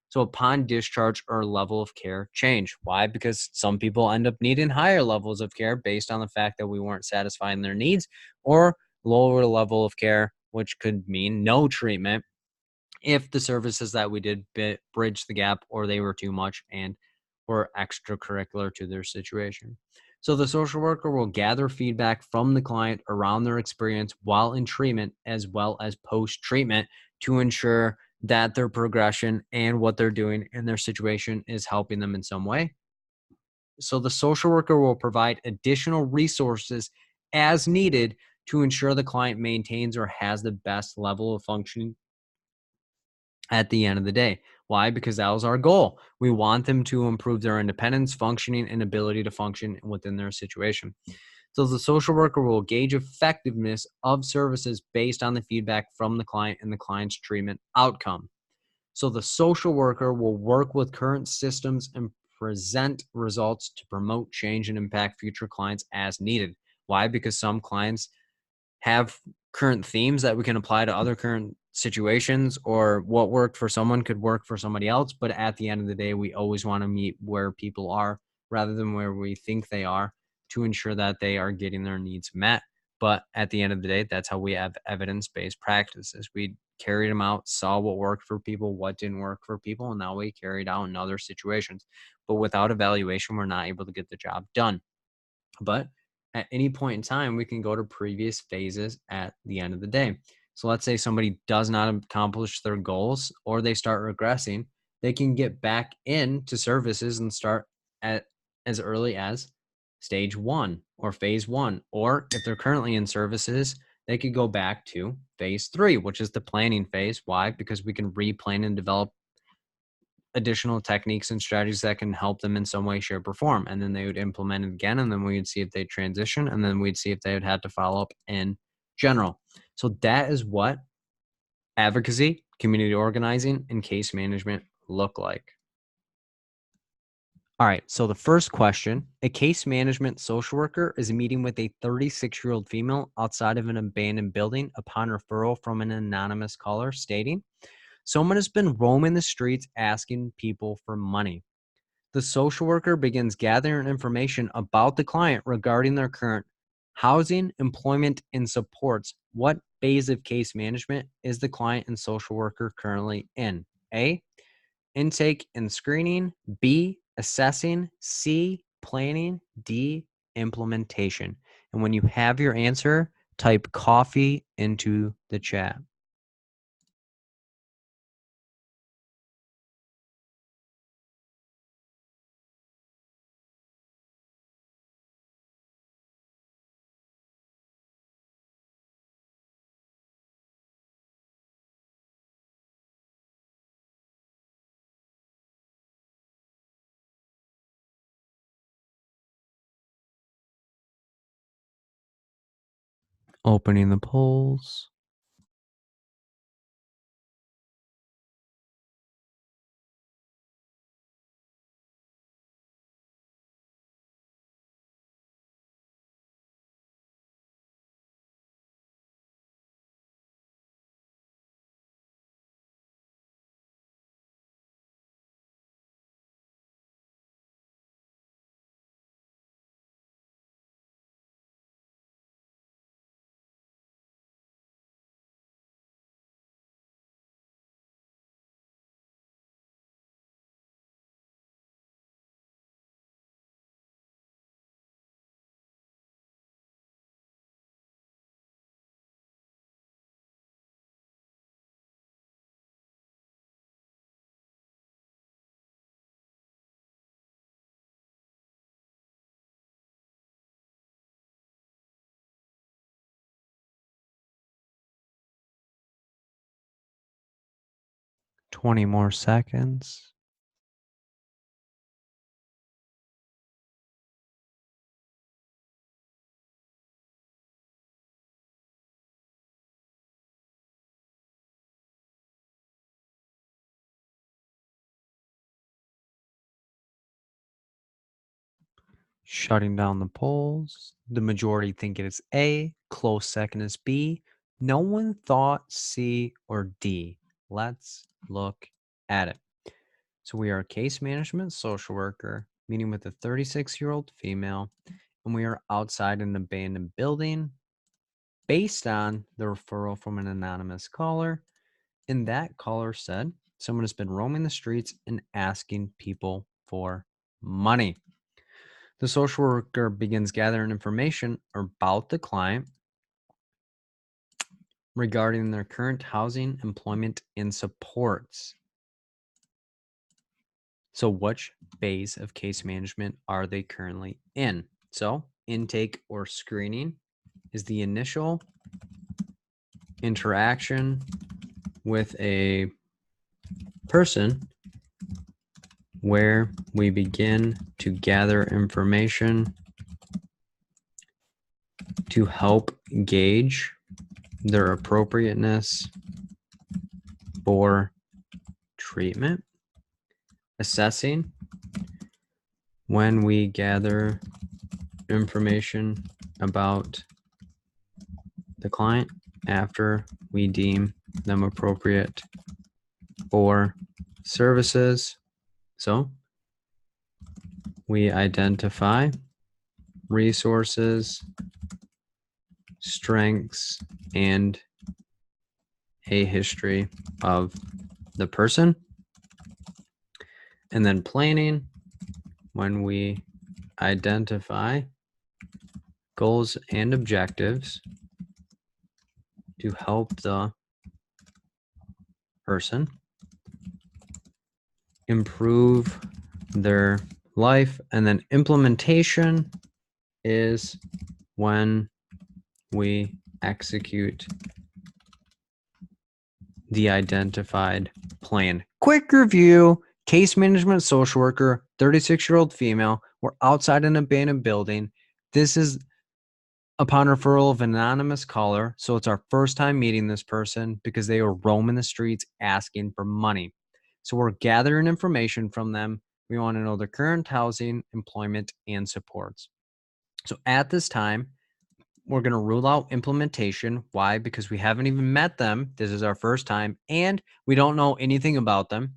So upon discharge or level of care change. Why? Because some people end up needing higher levels of care based on the fact that we weren't satisfying their needs, or lower level of care, which could mean no treatment if the services that we did bridge the gap or they were too much and were extracurricular to their situation. So the social worker will gather feedback from the client around their experience while in treatment as well as post treatment to ensure that their progression and what they're doing in their situation is helping them in some way. So the social worker will provide additional resources as needed to ensure the client maintains or has the best level of functioning at the end of the day. Why? Because that was our goal. We want them to improve their independence, functioning, and ability to function within their situation. So the social worker will gauge effectiveness of services based on the feedback from the client and the client's treatment outcome. So the social worker will work with current systems and present results to promote change and impact future clients as needed. Why? Because some clients have current themes that we can apply to other current situations, or what worked for someone could work for somebody else. But at the end of the day, we always want to meet where people are rather than where we think they are to ensure that they are getting their needs met. But at the end of the day, that's how we have evidence-based practices. We carried them out, saw what worked for people, what didn't work for people, and now we carried out in other situations. But without evaluation, we're not able to get the job done. But at any point in time, we can go to previous phases at the end of the day. So let's say somebody does not accomplish their goals or they start regressing, they can get back into services and start at as early as stage one or phase one. Or if they're currently in services, they could go back to phase three, which is the planning phase. Why? Because we can replan and develop additional techniques and strategies that can help them in some way, shape, or form. And then they would implement it again. And then we would see if they transition. And then we'd see if they would have to follow up in general. So that is what advocacy, community organizing, and case management look like. All right. So the first question, a case management social worker is meeting with a 36-year-old female outside of an abandoned building upon referral from an anonymous caller stating, someone has been roaming the streets asking people for money. The social worker begins gathering information about the client regarding their current housing, employment, and supports. What phase of case management is the client and social worker currently in? A, intake and screening. B, assessing. C, planning. D, implementation. And when you have your answer, type coffee into the chat. Opening the polls. 20 more seconds. Shutting down the polls. The majority think it is A. Close second is B. No one thought C or D. Let's look at it. So we are a case management social worker, meeting with a 36-year-old female, and we are outside an abandoned building based on the referral from an anonymous caller. And that caller said someone has been roaming the streets and asking people for money. The social worker begins gathering information about the client regarding their current housing, employment, and supports. So, which phase of case management are they currently in? So, intake or screening is the initial interaction with a person where we begin to gather information to help gauge their appropriateness for treatment. Assessing, when we gather information about the client after we deem them appropriate for services. So we identify resources, strengths, and a history of the person. And then planning, when we identify goals and objectives to help the person improve their life. And then implementation is when we execute the identified plan. Quick review: case management social worker, 36-year-old female. We're outside an abandoned building. This is upon referral of an anonymous caller. So it's our first time meeting this person because they were roaming the streets asking for money. So we're gathering information from them. We want to know their current housing, employment, and supports. So at this time, we're going to rule out implementation. Why? Because we haven't even met them. This is our first time, and we don't know anything about them.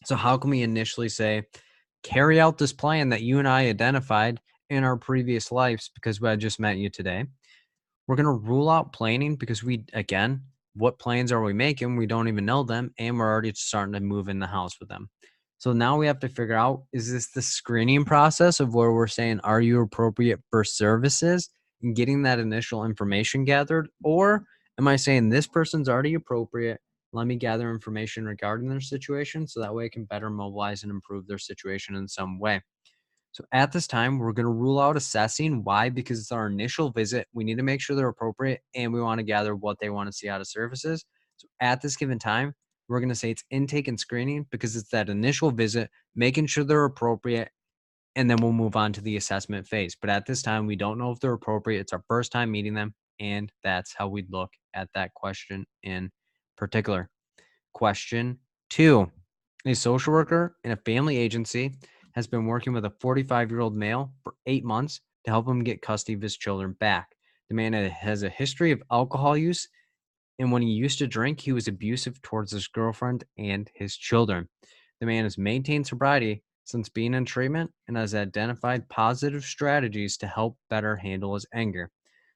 So how can we initially say, carry out this plan that you and I identified in our previous lives because I just met you today? We're going to rule out planning because what plans are we making? We don't even know them, and we're already starting to move in the house with them. So now we have to figure out, is this the screening process of where we're saying, are you appropriate for services and getting that initial information gathered? Or am I saying this person's already appropriate? Let me gather information regarding their situation so that way I can better mobilize and improve their situation in some way. So at this time, we're going to rule out assessing. Why? Because it's our initial visit. We need to make sure they're appropriate, and we want to gather what they want to see out of services. So at this given time, we're going to say it's intake and screening because it's that initial visit, making sure they're appropriate, and then we'll move on to the assessment phase. But at this time, we don't know if they're appropriate. It's our first time meeting them, and that's how we'd look at that question in particular. Question 2. A social worker in a family agency has been working with a 45-year-old male for 8 months to help him get custody of his children back. The man has a history of alcohol use, and when he used to drink, he was abusive towards his girlfriend and his children. The man has maintained sobriety since being in treatment and has identified positive strategies to help better handle his anger.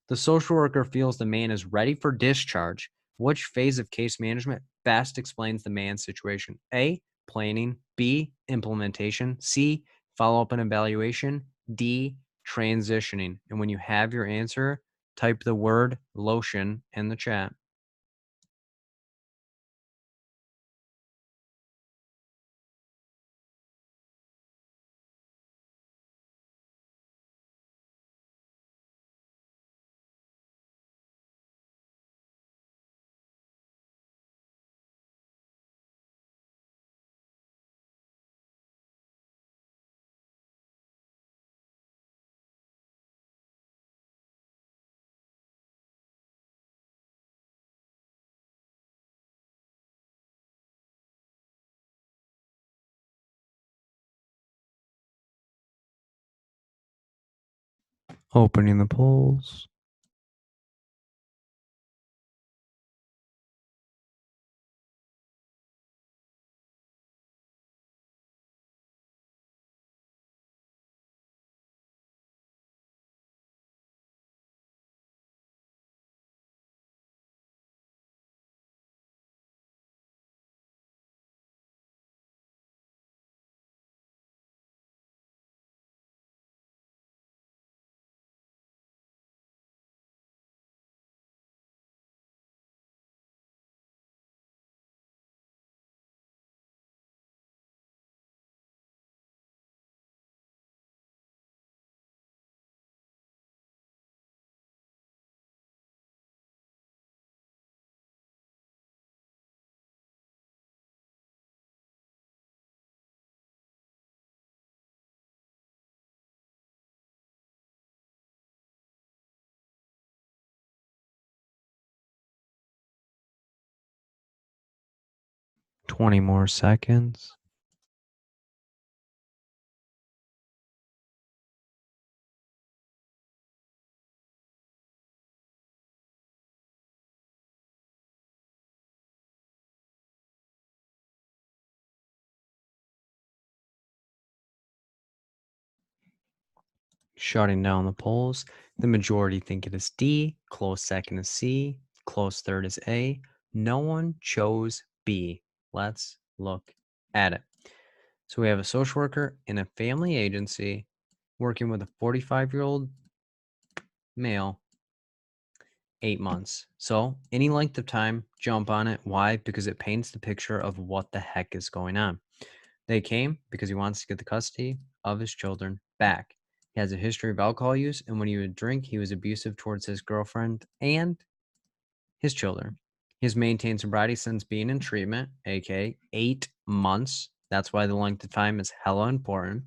The social worker feels the man is ready for discharge. Which phase of case management best explains the man's situation? A, planning. B, implementation. C, follow up and evaluation. D, transitioning. And when you have your answer, type the word lotion in the chat. Opening the polls. Twenty more seconds. Shutting down the polls. The majority think it is D. Close second is C. Close third is A. No one chose B. Let's look at it. So we have a social worker in a family agency working with a 45-year-old male, 8 months. So any length of time, jump on it. Why? Because it paints the picture of what the heck is going on. They came because he wants to get the custody of his children back. He has a history of alcohol use, and when he would drink, he was abusive towards his girlfriend and his children. He has maintained sobriety since being in treatment, aka 8 months. That's why the length of time is hella important.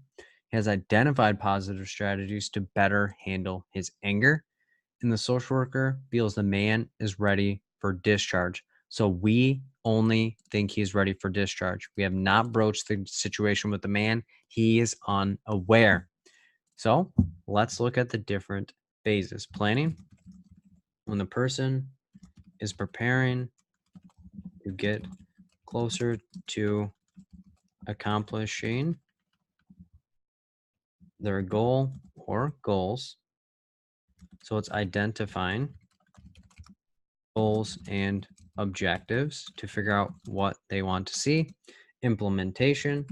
He has identified positive strategies to better handle his anger. And the social worker feels the man is ready for discharge. So we only think he's ready for discharge. We have not broached the situation with the man. He is unaware. So let's look at the different phases. Planning, when the person is preparing to get closer to accomplishing their goal or goals. So it's identifying goals and objectives to figure out what they want to see. Implementation,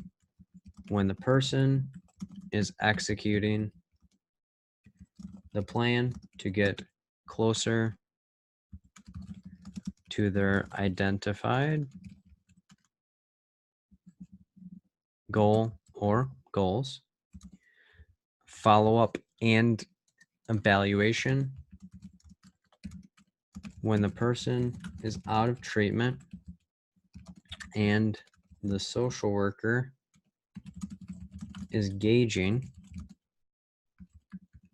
when the person is executing the plan to get closer to their identified goal or goals. Follow up and evaluation, when the person is out of treatment and the social worker is gauging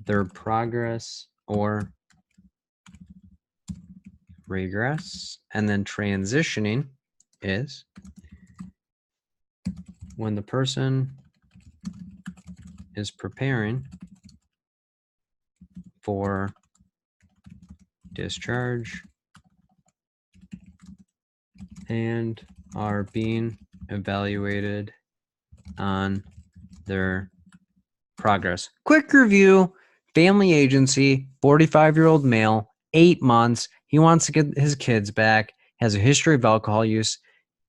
their progress or regress. And then transitioning is when the person is preparing for discharge and are being evaluated on their progress. Quick review: family agency, 45-year-old male, 8 months. He wants to get his kids back, has a history of alcohol use.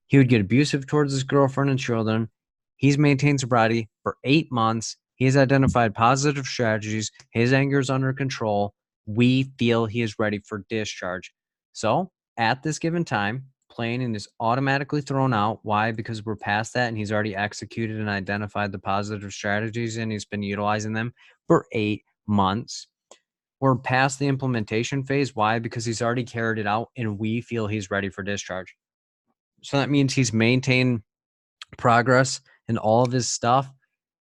He would get abusive towards his girlfriend and children. He's maintained sobriety for 8 months. He's identified positive strategies. His anger is under control. We feel he is ready for discharge. So at this given time, planning is automatically thrown out. Why? Because we're past that and he's already executed and identified the positive strategies and he's been utilizing them for 8 months. We're past the implementation phase. Why? Because he's already carried it out and we feel he's ready for discharge. So that means he's maintained progress in all of his stuff.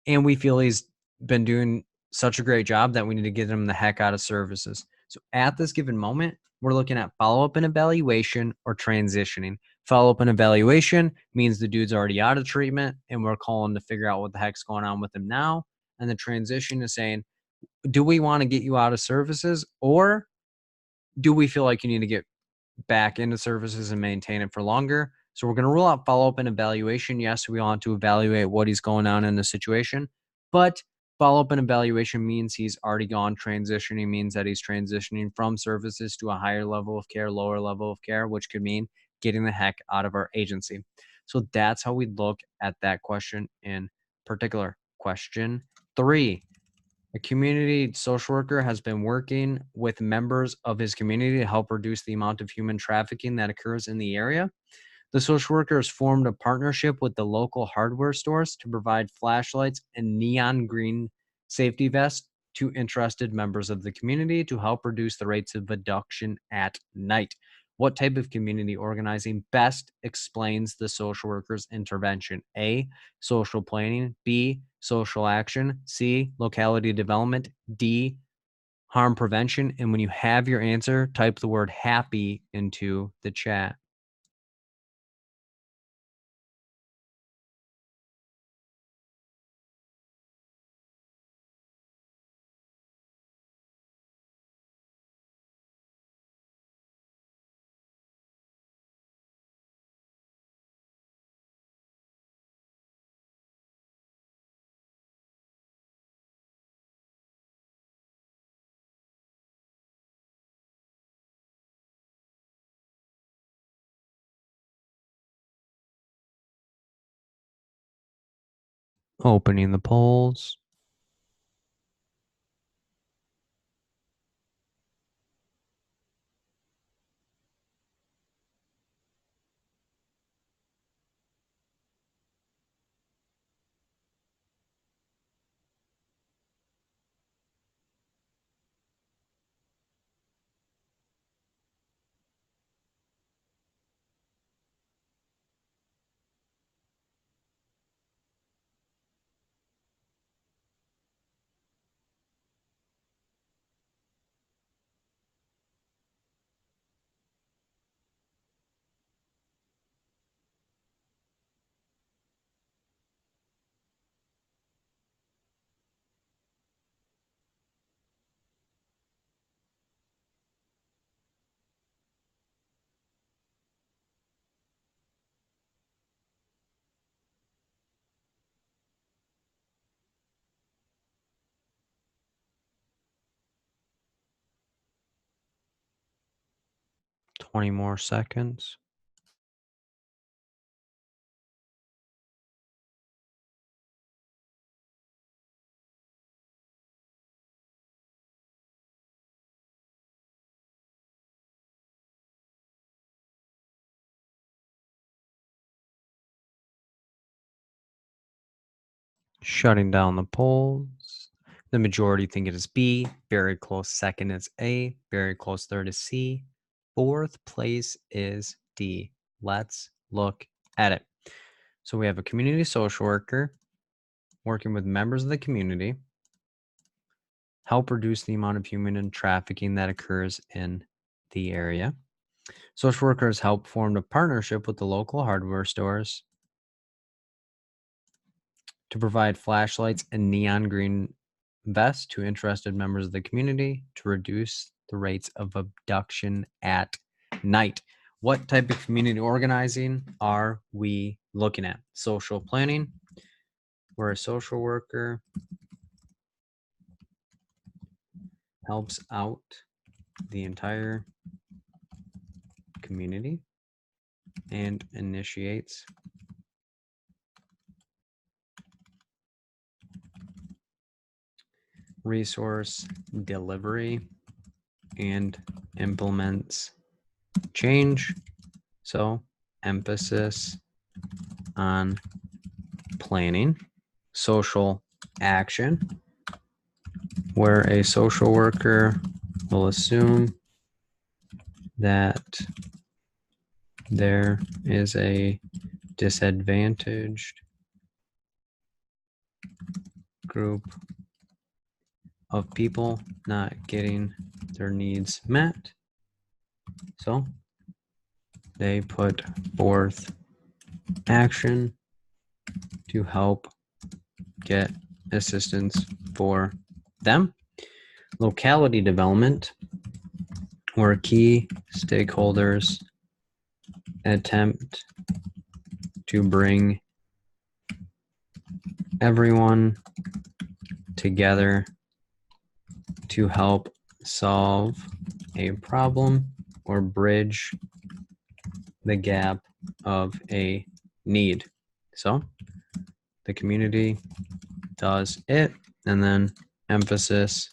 And we feel he's been doing such a great job that we need to get him the heck out of services. So at this given moment, we're looking at follow-up and evaluation or transitioning. Follow-up and evaluation means the dude's already out of treatment and we're calling to figure out what the heck's going on with him now. And the transition is saying, do we want to get you out of services, or do we feel like you need to get back into services and maintain it for longer? So we're going to rule out follow-up and evaluation. Yes, we want to evaluate what he's going on in the situation, but follow-up and evaluation means he's already gone transitioning, means that he's transitioning from services to a higher level of care, lower level of care, which could mean getting the heck out of our agency. So that's how we look at that question in particular. Question 3. A community social worker has been working with members of his community to help reduce the amount of human trafficking that occurs in the area. The social worker has formed a partnership with the local hardware stores to provide flashlights and neon green safety vests to interested members of the community to help reduce the rates of abduction at night. What type of community organizing best explains the social worker's intervention? A, social planning. B, social action. C, locality development. D, harm prevention. And when you have your answer, type the word happy into the chat. Opening the polls. Twenty more seconds. Shutting down the polls. The majority think it is B. Very close second is A. Very close third is C. Fourth place is D. Let's look at it. So we have a community social worker working with members of the community, help reduce the amount of human trafficking that occurs in the area. Social workers help form a partnership with the local hardware stores to provide flashlights and neon green vests to interested members of the community to reduce the rates of abduction at night. What type of community organizing are we looking at? Social planning. Where a social worker helps out the entire community and initiates resource delivery and implements change. So emphasis on planning. Social action, where a social worker will assume that there is a disadvantaged group of people not getting their needs met. So they put forth action to help get assistance for them. locality development, where key stakeholders attempt to bring everyone together to help solve a problem or bridge the gap of a need. So the community does it, and then emphasis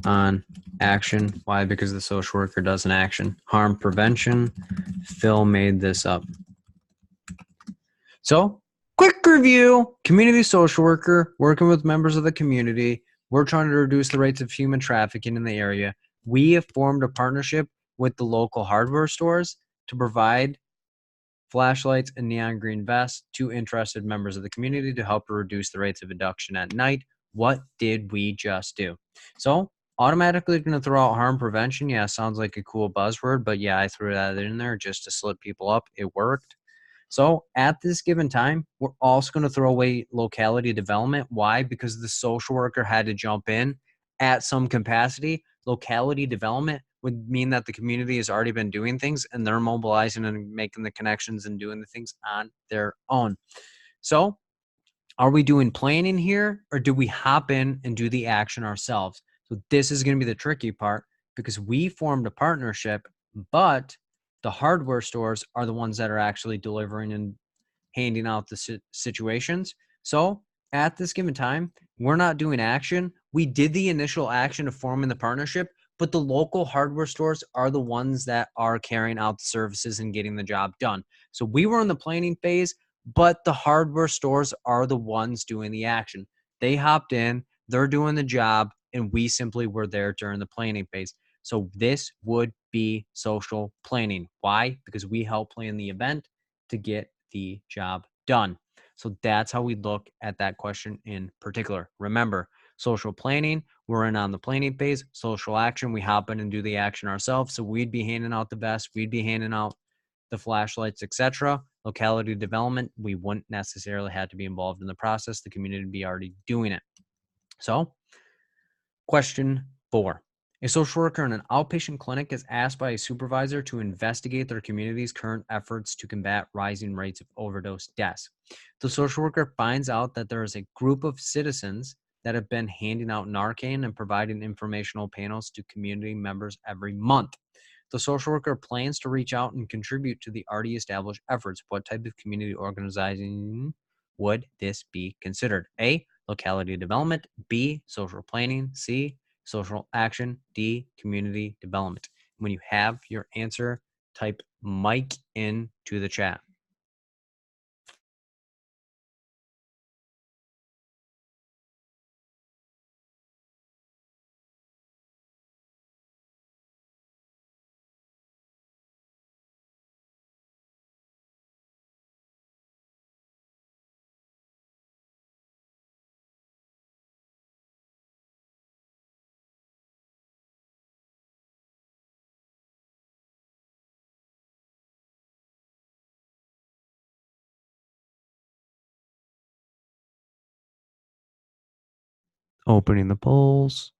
on action. Why? Because the social worker does an action. Harm prevention. Phil made this up. So, quick review. Community social worker working with members of the community. We're trying to reduce the rates of human trafficking in the area. We have formed a partnership with the local hardware stores to provide flashlights and neon green vests to interested members of the community to help reduce the rates of abduction at night. What did we just do? So, automatically going to throw out harm prevention. Yeah, sounds like a cool buzzword, but yeah, I threw that in there just to slip people up. It worked. So at this given time, we're also going to throw away locality development. Why? Because the social worker had to jump in at some capacity. Locality development would mean that the community has already been doing things and they're mobilizing and making the connections and doing the things on their own. So are we doing planning here, or do we hop in and do the action ourselves? So this is going to be the tricky part, because we formed a partnership, but the hardware stores are the ones that are actually delivering and handing out the situations. So at this given time, we're not doing action. We did the initial action of forming the partnership, but the local hardware stores are the ones that are carrying out the services and getting the job done. So we were in the planning phase, but the hardware stores are the ones doing the action. They hopped in, they're doing the job, and we simply were there during the planning phase. So this would be social planning. Why? Because we help plan the event to get the job done. So that's how we look at that question in particular. Remember, social planning, we're in on the planning phase. Social action, we hop in and do the action ourselves. So we'd be handing out the vests, we'd be handing out the flashlights, etc. Locality development, we wouldn't necessarily have to be involved in the process. The community would be already doing it. So, question 4. A social worker in an outpatient clinic is asked by a supervisor to investigate their community's current efforts to combat rising rates of overdose deaths. The social worker finds out that there is a group of citizens that have been handing out Narcan and providing informational panels to community members every month. The social worker plans to reach out and contribute to the already established efforts. What type of community organizing would this be considered? A, locality development. B, social planning. C, social action. D, community development. When you have your answer, type Mike into the chat. Opening the polls.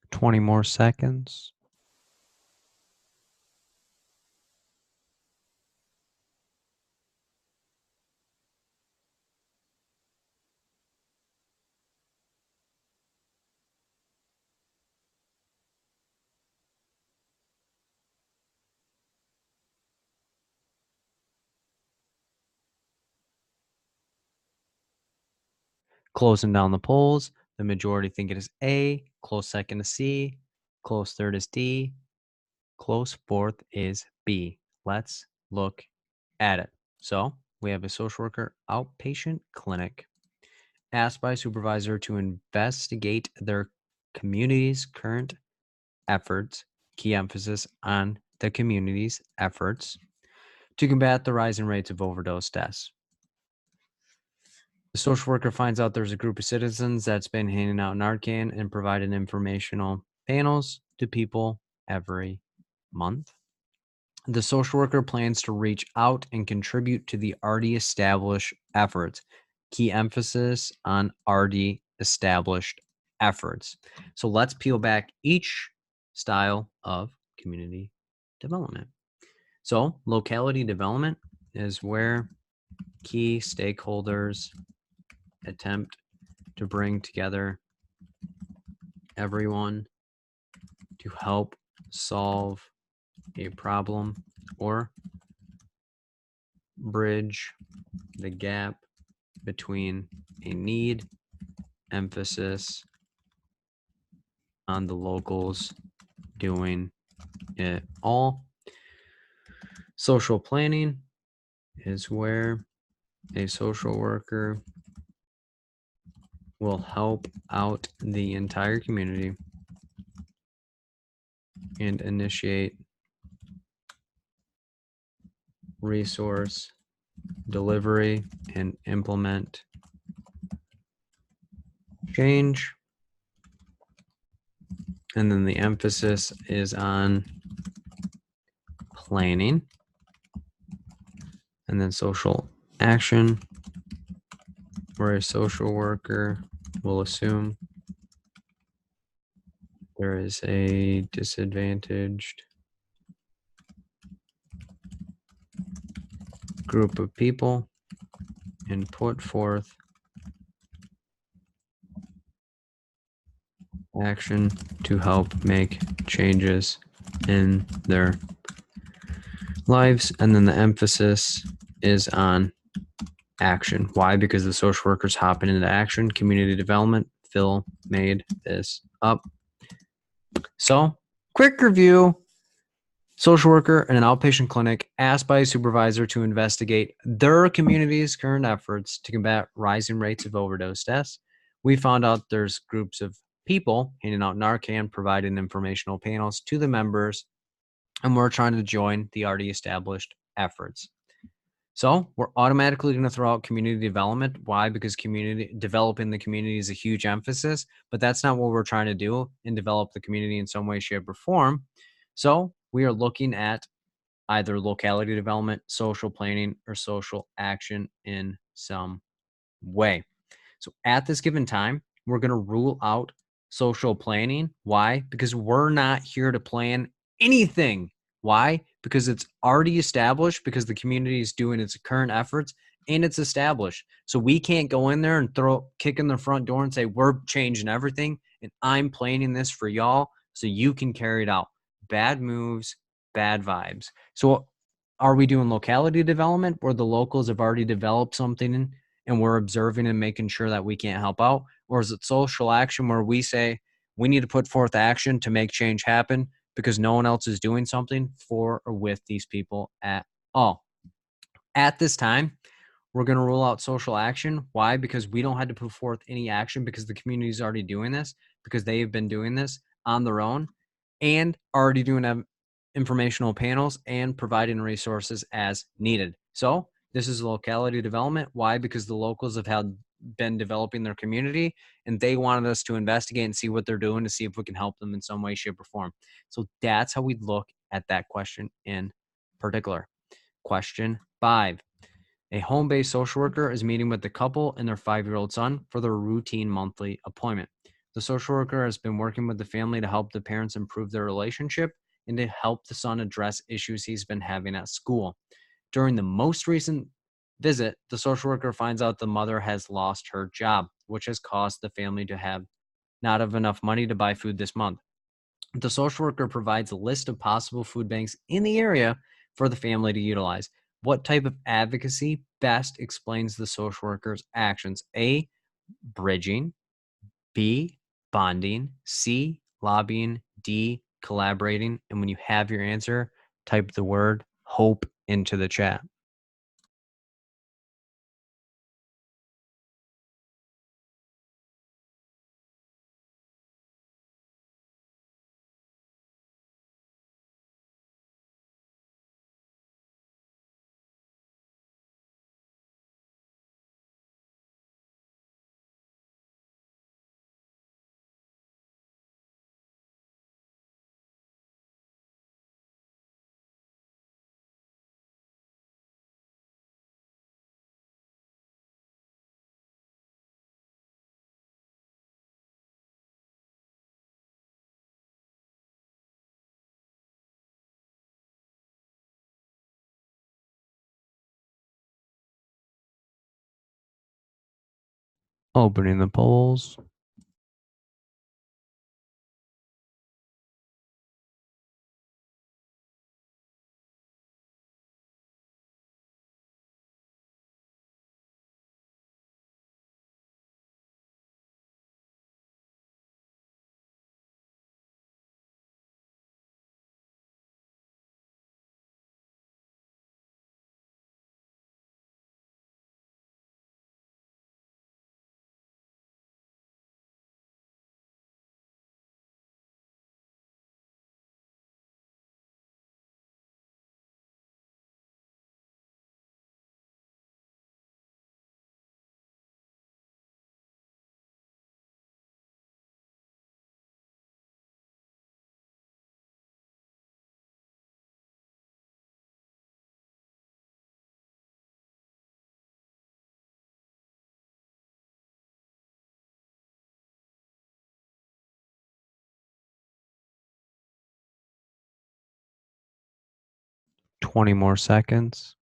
Twenty more seconds. Closing down the polls, the majority think it is A, close second is C, close third is D, close fourth is B. Let's look at it. So we have a social worker outpatient clinic asked by a supervisor to investigate their community's current efforts, key emphasis on the community's efforts to combat the rising rates of overdose deaths. The social worker finds out there's a group of citizens that's been handing out Narcan and providing informational panels to people every month. The social worker plans to reach out and contribute to the already established efforts. Key emphasis on already established efforts. So let's peel back each style of community development. So locality development is where key stakeholders attempt to bring together everyone to help solve a problem or bridge the gap between a need, emphasis on the locals doing it all. Social planning is where a social worker will help out the entire community and initiate resource delivery and implement change. And then the emphasis is on planning. And then social action, where a social worker will assume there is a disadvantaged group of people and put forth action to help make changes in their lives. And then the emphasis is on action. Why? Because the social worker's hopping into action. Community development. Phil made this up. So, quick review. Social worker in an outpatient clinic asked by a supervisor to investigate their community's current efforts to combat rising rates of overdose deaths. We found out there's groups of people handing out Narcan, providing informational panels to the members, and we're trying to join the already established efforts. So we're automatically going to throw out community development. Why? Because developing the community is a huge emphasis, but that's not what we're trying to do and develop the community in some way, shape, or form. So we are looking at either locality development, social planning, or social action in some way. So at this given time, we're going to rule out social planning. Why? Because we're not here to plan anything. Why? Because it's already established, because the community is doing its current efforts and it's established. So we can't go in there and kick in the front door and say, we're changing everything and I'm planning this for y'all so you can carry it out. Bad moves, bad vibes. So are we doing locality development where the locals have already developed something and we're observing and making sure that we can't help out? Or is it social action where we say we need to put forth action to make change happen because no one else is doing something for or with these people at all? At this time, we're going to rule out social action. Why? Because we don't have to put forth any action because the community is already doing this, because they have been doing this on their own and already doing informational panels and providing resources as needed. So this is locality development. Why? Because the locals have been developing their community and they wanted us to investigate and see what they're doing to see if we can help them in some way, shape, or form. So that's how we look at that question in particular. Question 5. A home-based social worker is meeting with the couple and their 5-year-old son for their routine monthly appointment. The social worker has been working with the family to help the parents improve their relationship and to help the son address issues he's been having at school. During the most recent visit, the social worker finds out the mother has lost her job, which has caused the family to not have enough money to buy food this month. The social worker provides a list of possible food banks in the area for the family to utilize. What type of advocacy best explains the social worker's actions? A, bridging, B, bonding, C, lobbying, D, collaborating. And when you have your answer, type the word hope into the chat. Opening the polls. Twenty more seconds.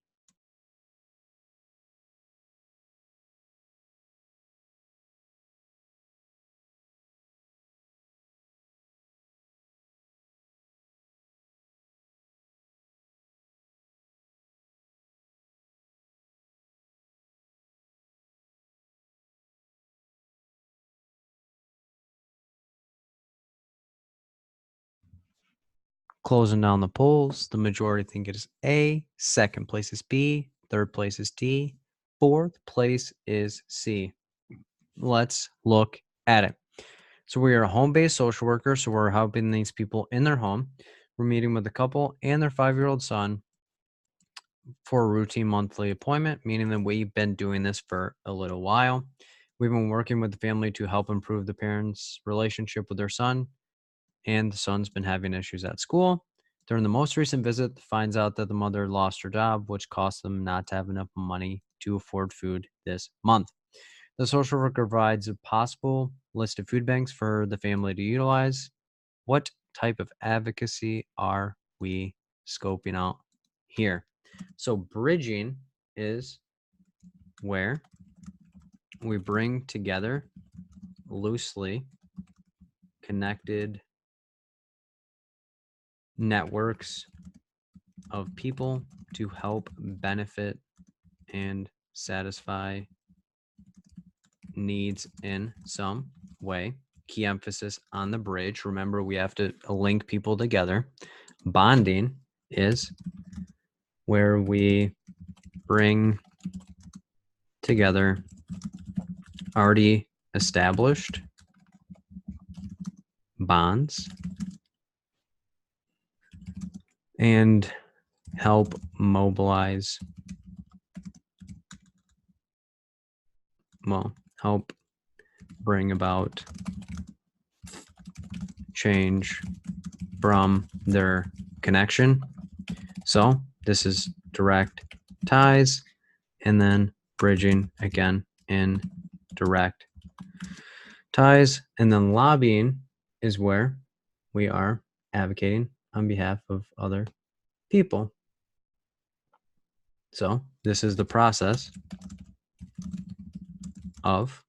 Closing down the polls, the majority think it is A, second place is B, third place is D, fourth place is C. Let's look at it. So we are a home-based social worker, so we're helping these people in their home. We're meeting with a couple and their 5-year-old son for a routine monthly appointment, meaning that we've been doing this for a little while. We've been working with the family to help improve the parents' relationship with their son, and the son's been having issues at school. During the most recent visit, finds out that the mother lost her job, which cost them not to have enough money to afford food this month. The social worker provides a possible list of food banks for the family to utilize. What type of advocacy are we scoping out here? So, bridging is where we bring together loosely connected networks of people to help benefit and satisfy needs in some way. Key emphasis on the bridge. Remember, we have to link people together. Bonding is where we bring together already established bonds and help mobilize, help bring about change from their connection. So this is direct ties and then bridging again in direct ties. And then lobbying is where we are advocating on behalf of other people. So this is the process of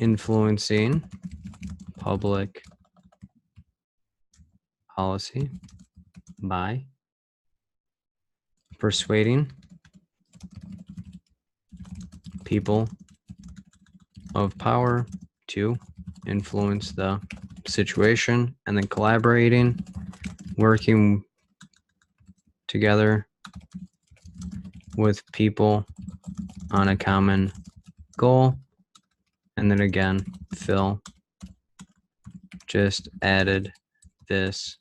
influencing public policy by persuading people of power to influence the situation, and then collaborating, working together with people on a common goal. And then again, Phil just added this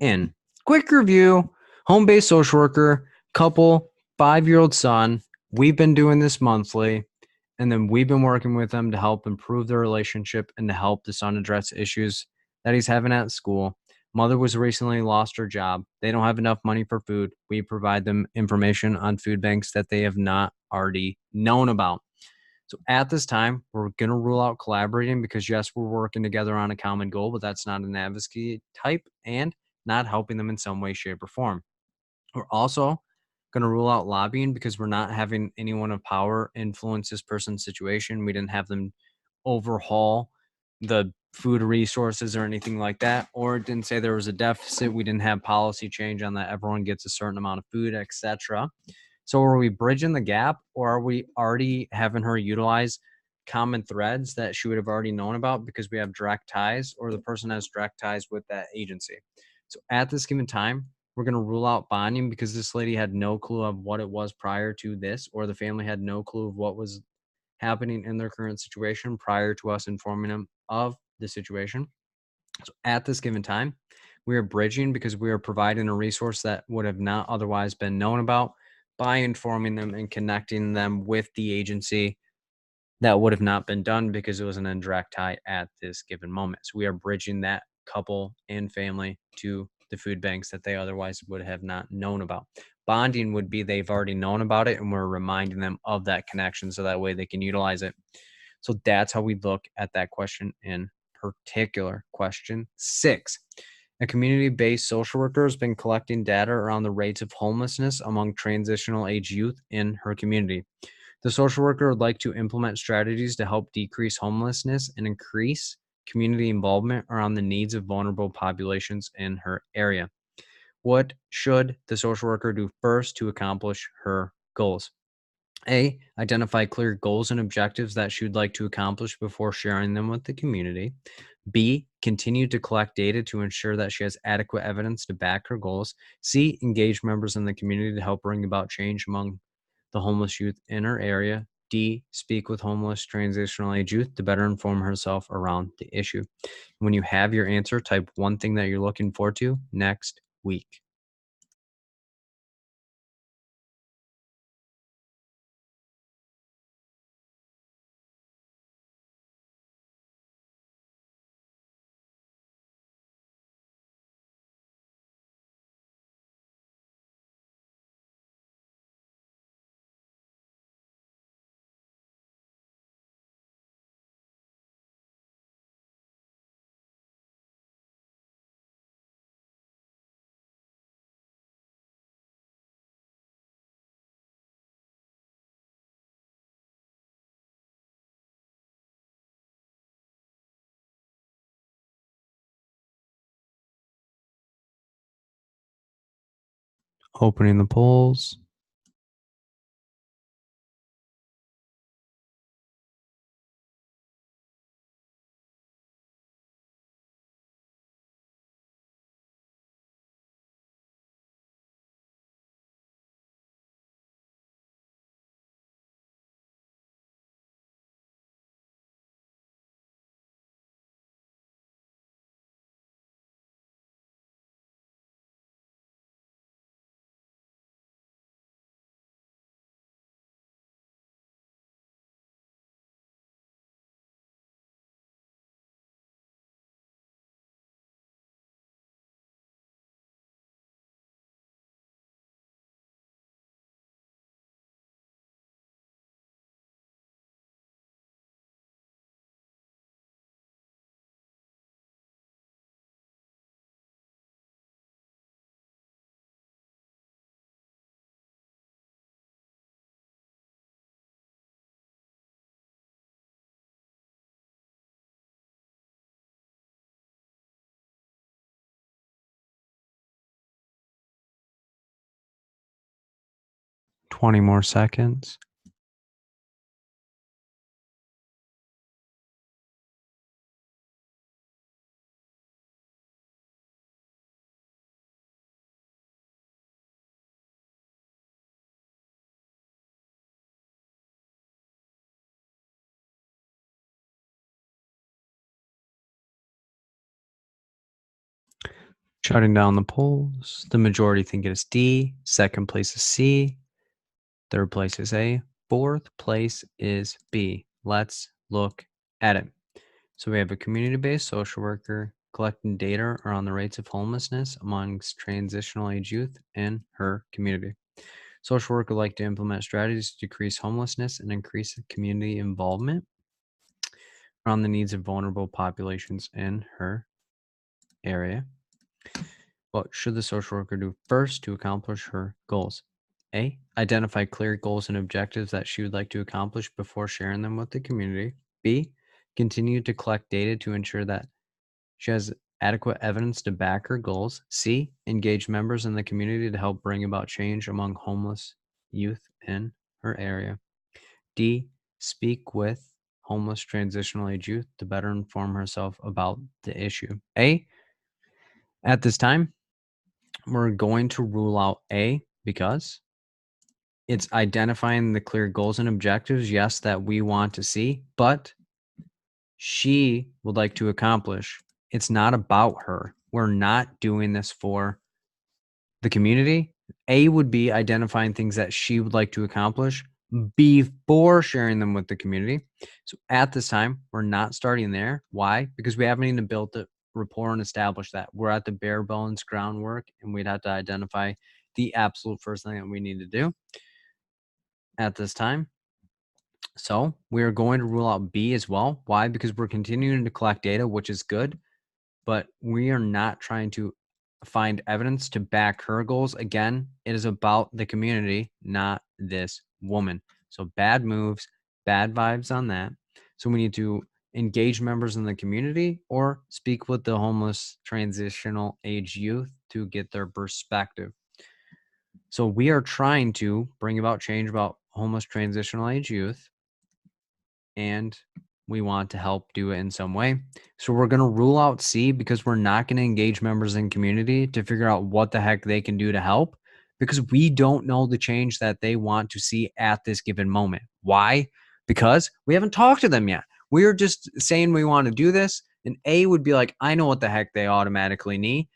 in. Quick review: home-based social worker, couple, 5-year-old son. We've been doing this monthly, and then we've been working with them to help improve their relationship and to help the son address issues that he's having at school. Mother was recently lost her job. They don't have enough money for food. We provide them information on food banks that they have not already known about. So at this time, we're going to rule out collaborating because, yes, we're working together on a common goal, but that's not an advocacy type and not helping them in some way, shape, or form. We're also going to rule out lobbying because we're not having anyone of power influence this person's situation. We didn't have them overhaul the food resources or anything like that, or it didn't say there was a deficit. We didn't have policy change on that. Everyone gets a certain amount of food, etc. So are we bridging the gap, or are we already having her utilize common threads that she would have already known about because we have direct ties, or the person has direct ties with that agency? So at this given time, we're going to rule out bonding because this lady had no clue of what it was prior to this, or the family had no clue of what was happening in their current situation prior to us informing them of the situation. So at this given time, we are bridging because we are providing a resource that would have not otherwise been known about by informing them and connecting them with the agency that would have not been done because it was an indirect tie at this given moment. So we are bridging that couple and family to the food banks that they otherwise would have not known about. Bonding would be they've already known about it and we're reminding them of that connection so that way they can utilize it. So that's how we look at that question in particular. Question 6. A community-based social worker has been collecting data around the rates of homelessness among transitional age youth in her community. The social worker would like to implement strategies to help decrease homelessness and increase community involvement around the needs of vulnerable populations in her area. What should the social worker do first to accomplish her goals? A. Identify clear goals and objectives that she would like to accomplish before sharing them with the community. B. Continue to collect data to ensure that she has adequate evidence to back her goals. C. Engage members in the community to help bring about change among the homeless youth in her area. D. Speak with homeless transitional age youth to better inform herself around the issue. When you have your answer, type one thing that you're looking forward to next week. Opening the polls. Twenty more seconds. Jotting down the polls. The majority think it is D. Second place is C. Third place is A. Fourth place is B. Let's look at it. So we have a community-based social worker collecting data around the rates of homelessness amongst transitional age youth in her community. Social worker would like to implement strategies to decrease homelessness and increase community involvement around the needs of vulnerable populations in her area. What should the social worker do first to accomplish her goals? A. Identify clear goals and objectives that she would like to accomplish before sharing them with the community. B. Continue to collect data to ensure that she has adequate evidence to back her goals. C. Engage members in the community to help bring about change among homeless youth in her area. D. Speak with homeless transitional age youth to better inform herself about the issue. A. At this time, we're going to rule out A because it's identifying the clear goals and objectives, yes, that we want to see, but she would like to accomplish. It's not about her. We're not doing this for the community. A would be identifying things that she would like to accomplish before sharing them with the community. So at this time, we're not starting there. Why? Because we haven't even built the rapport and established that. We're at the bare bones groundwork, and we'd have to identify the absolute first thing that we need to do at this time. So we are going to rule out B as well. Why? Because we're continuing to collect data, which is good, but we are not trying to find evidence to back her goals. Again, it is about the community, not this woman. So bad moves, bad vibes on that. So we need to engage members in the community or speak with the homeless transitional age youth to get their perspective. So we are trying to bring about change about homeless transitional age youth, and we want to help do it in some way. So we're going to rule out C because we're not going to engage members in community to figure out what the heck they can do to help, because we don't know the change that they want to see at this given moment. Why? Because we haven't talked to them yet. We're just saying we want to do this. And A would be like, I know what the heck they automatically need.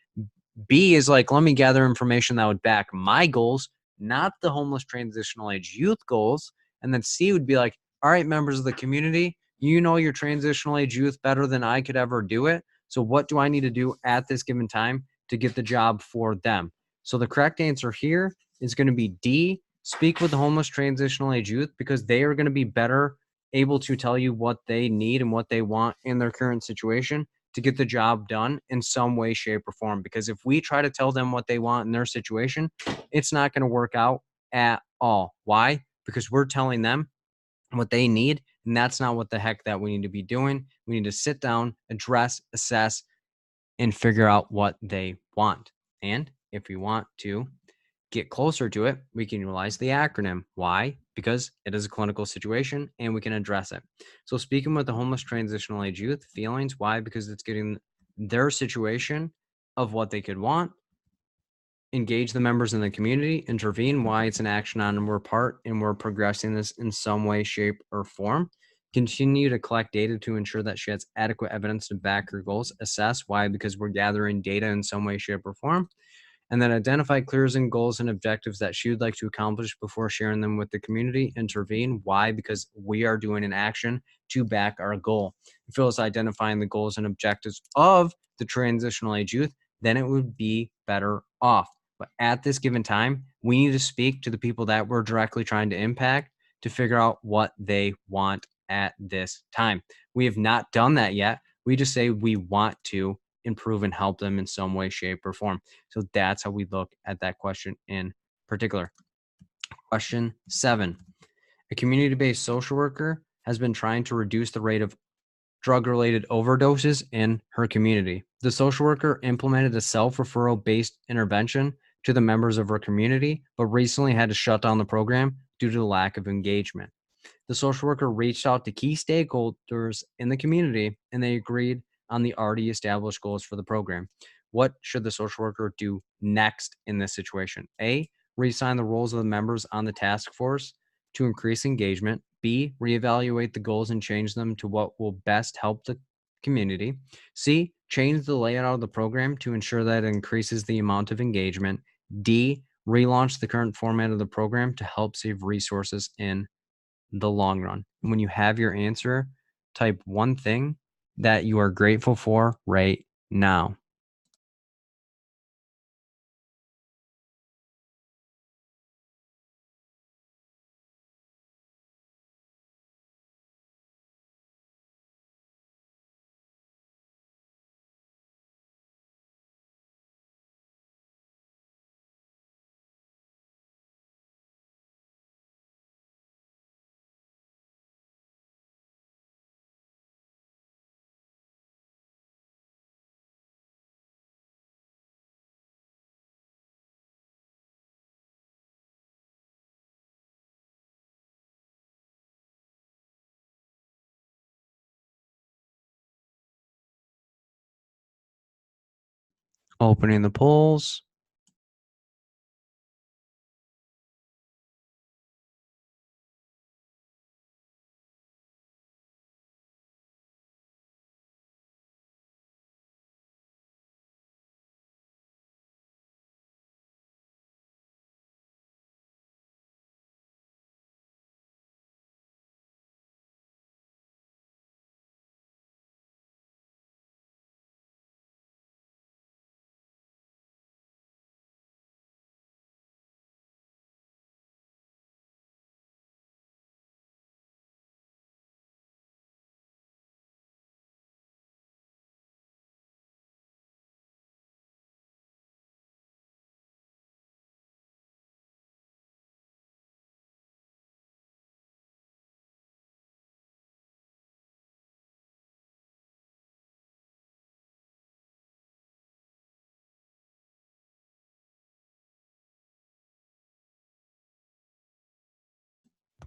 B is like, let me gather information that would back my goals, not the homeless transitional age youth goals. And then C would be like, all right, members of the community, you know your transitional age youth better than I could ever do it. So what do I need to do at this given time to get the job for them? So the correct answer here is going to be D, speak with the homeless transitional age youth, because they are going to be better able to tell you what they need and what they want in their current situation to get the job done in some way, shape, or form. Because if we try to tell them what they want in their situation, it's not going to work out at all. Why? Because we're telling them what they need, and that's not what the heck that we need to be doing. We need to sit down, address, assess, and figure out what they want. And if we want to get closer to it, we can utilize the acronym. Why? Because it is a clinical situation and we can address it. So speaking with the homeless transitional age youth, feelings. Why? Because it's getting their situation of what they could want. Engage the members in the community, intervene. Why? It's an action on our part and we're progressing this in some way, shape, or form. Continue to collect data to ensure that she has adequate evidence to back her goals. Assess. Why? Because we're gathering data in some way, shape, or form. And then identify clears and goals and objectives that she would like to accomplish before sharing them with the community. Intervene. Why? Because we are doing an action to back our goal. If it was identifying the goals and objectives of the transitional age youth, then it would be better off. But at this given time, we need to speak to the people that we're directly trying to impact to figure out what they want at this time. We have not done that yet. We just say we want to improve and help them in some way, shape, or form. So that's how we look at that question in particular. Question 7. A community-based social worker has been trying to reduce the rate of drug-related overdoses in her community. The social worker implemented a self-referral based intervention to the members of her community, but recently had to shut down the program due to the lack of engagement. The social worker reached out to key stakeholders in the community, and they agreed on the already established goals for the program. What should the social worker do next in this situation? A, reassign the roles of the members on the task force to increase engagement. B, reevaluate the goals and change them to what will best help the community. C, change the layout of the program to ensure that it increases the amount of engagement. D, relaunch the current format of the program to help save resources in the long run. And when you have your answer, type one thing that you are grateful for right now. Opening the polls.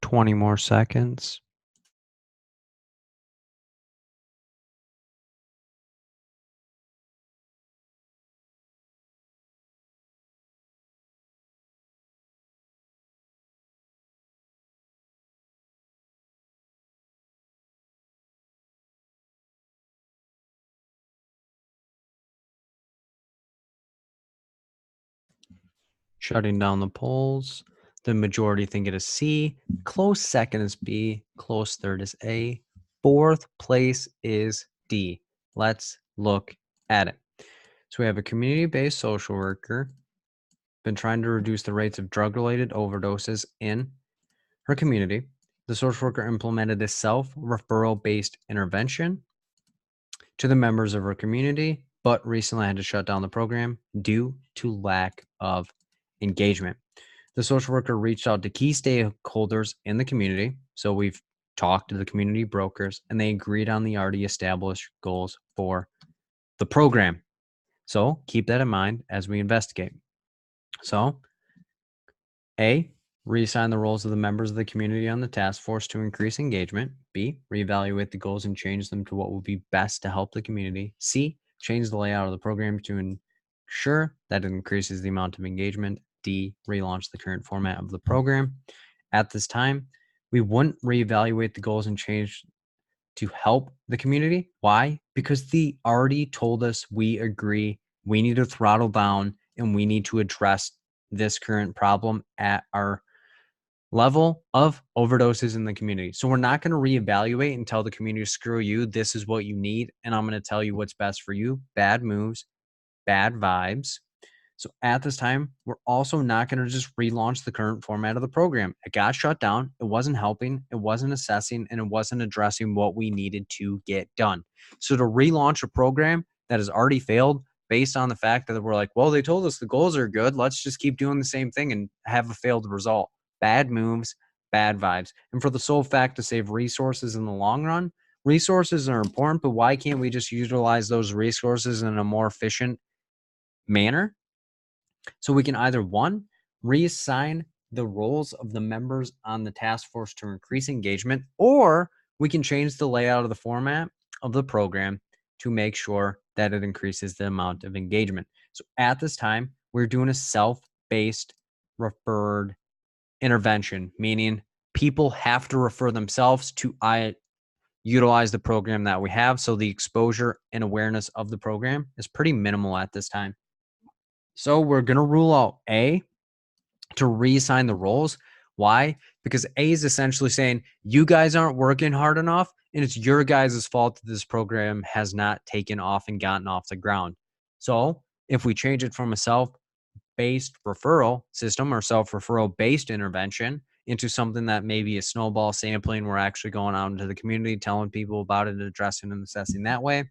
Twenty more seconds. Shutting down the polls. The majority think it is C. Close second is B. Close third is A. Fourth place is D. Let's look at it. So we have a community-based social worker been trying to reduce the rates of drug-related overdoses in her community. The social worker implemented a self-referral based intervention to the members of her community, but recently had to shut down the program due to lack of engagement. The social worker reached out to key stakeholders in the community. So we've talked to the community brokers and they agreed on the already established goals for the program. So keep that in mind as we investigate. So, A, reassign the roles of the members of the community on the task force to increase engagement. B, reevaluate the goals and change them to what will be best to help the community. C, change the layout of the program to ensure that it increases the amount of engagement. D, relaunch the current format of the program. At this time, we wouldn't reevaluate the goals and change to help the community. Why? Because they already told us we agree we need to throttle down and we need to address this current problem at our level of overdoses in the community. So we're not going to reevaluate and tell the community, screw you, this is what you need, and I'm going to tell you what's best for you. Bad moves, bad vibes. So at this time, we're also not going to just relaunch the current format of the program. It got shut down. It wasn't helping. It wasn't assessing, and it wasn't addressing what we needed to get done. So to relaunch a program that has already failed based on the fact that we're like, well, they told us the goals are good. Let's just keep doing the same thing and have a failed result. Bad moves, bad vibes. And for the sole fact to save resources in the long run, resources are important, but why can't we just utilize those resources in a more efficient manner? So we can either one, reassign the roles of the members on the task force to increase engagement, or we can change the layout of the format of the program to make sure that it increases the amount of engagement. So at this time, we're doing a self-based referred intervention, meaning people have to refer themselves to utilize the program that we have. So the exposure and awareness of the program is pretty minimal at this time. So we're going to rule out A to reassign the roles. Why? Because A is essentially saying you guys aren't working hard enough and it's your guys' fault that this program has not taken off and gotten off the ground. So if we change it from a self-based referral system or self-referral based intervention into something that maybe a snowball sampling, we're actually going out into the community, telling people about it, and addressing and assessing that way,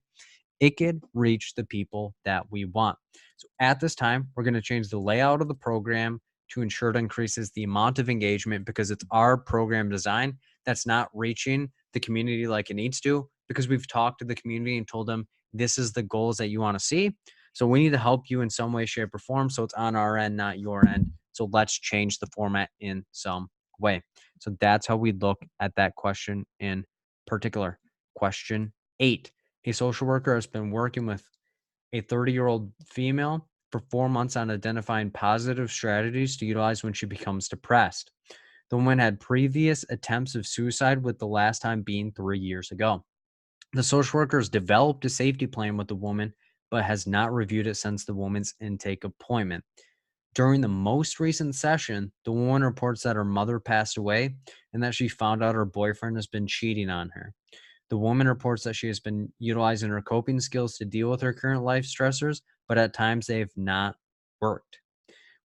it could reach the people that we want. So at this time, we're going to change the layout of the program to ensure it increases the amount of engagement because it's our program design that's not reaching the community like it needs to, because we've talked to the community and told them this is the goals that you want to see. So we need to help you in some way, shape, or form. So it's on our end, not your end. So let's change the format in some way. So that's how we look at that question in particular. Question 8. A social worker has been working with a 30-year-old female for 4 months on identifying positive strategies to utilize when she becomes depressed. The woman had previous attempts of suicide, with the last time being 3 years ago. The social worker has developed a safety plan with the woman, but has not reviewed it since the woman's intake appointment. During the most recent session, the woman reports that her mother passed away and that she found out her boyfriend has been cheating on her. The woman reports that she has been utilizing her coping skills to deal with her current life stressors, but at times they have not worked.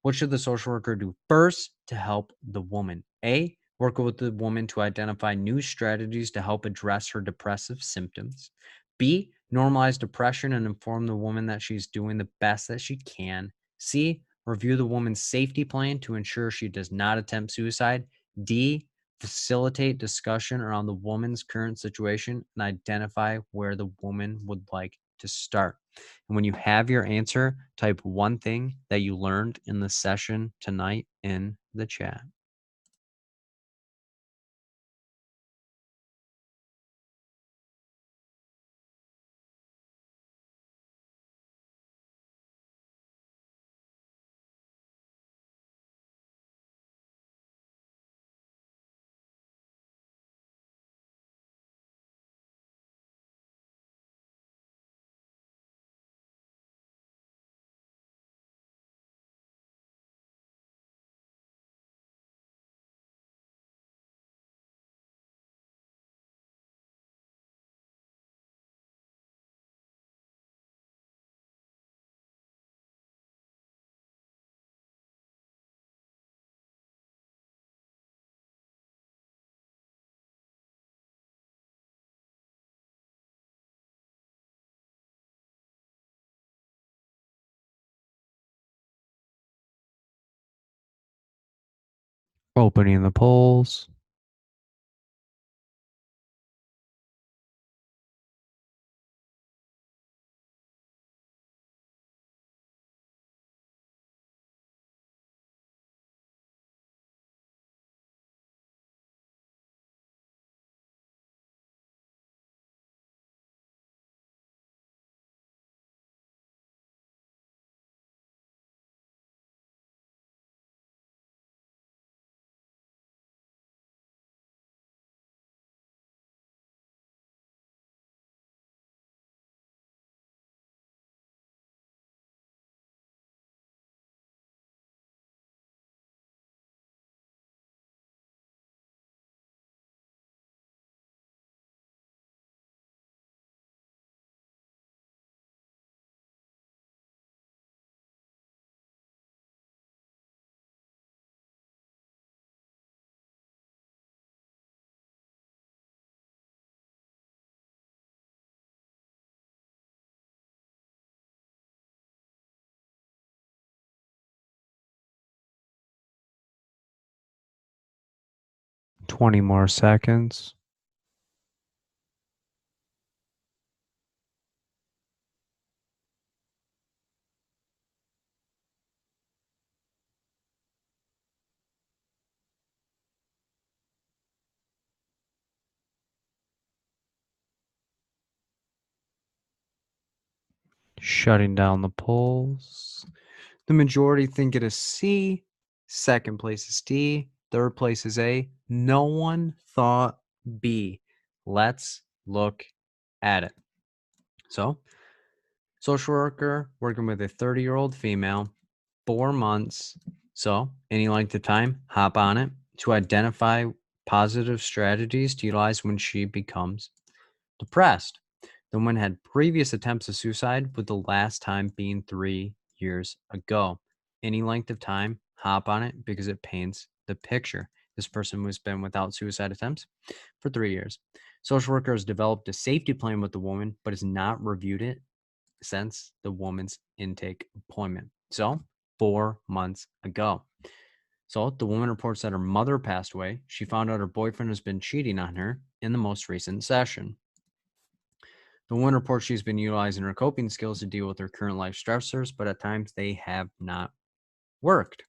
What should the social worker do first to help the woman? A, work with the woman to identify new strategies to help address her depressive symptoms. B, normalize depression and inform the woman that she's doing the best that she can. C, review the woman's safety plan to ensure she does not attempt suicide. D, facilitate discussion around the woman's current situation and identify where the woman would like to start. And when you have your answer, type one thing that you learned in the session tonight in the chat. Opening the polls. Twenty more seconds. Shutting down the polls. The majority think it is C. Second place is D. Third place is A. No one thought B. Let's look at it. So, social worker working with a 30-year-old female, 4 months. So, any length of time, hop on it to identify positive strategies to utilize when she becomes depressed. The woman had previous attempts of suicide, with the last time being 3 years ago. Any length of time, hop on it because it paints the picture. This person has been without suicide attempts for 3 years. Social worker has developed a safety plan with the woman, but has not reviewed it since the woman's intake appointment. So, 4 months ago. So, the woman reports that her mother passed away. She found out her boyfriend has been cheating on her in the most recent session. The woman reports she's been utilizing her coping skills to deal with her current life stressors, but at times they have not worked.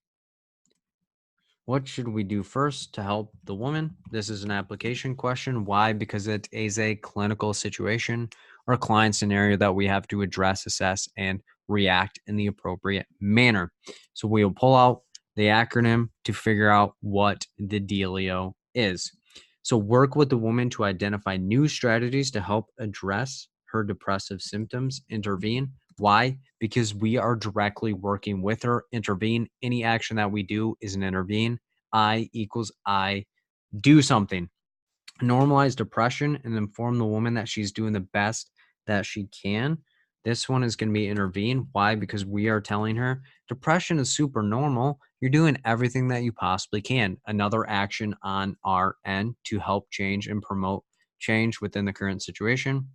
What should we do first to help the woman? This is an application question. Why? Because it is a clinical situation or client scenario that we have to address, assess, and react in the appropriate manner. So we will pull out the acronym to figure out what the dealio is. So work with the woman to identify new strategies to help address her depressive symptoms. Intervene. Why? Because we are directly working with her. Intervene. Any action that we do is an intervene. I equals I. Do something. Normalize depression and inform the woman that she's doing the best that she can. This one is going to be intervene. Why? Because we are telling her depression is super normal. You're doing everything that you possibly can. Another action on our end to help change and promote change within the current situation.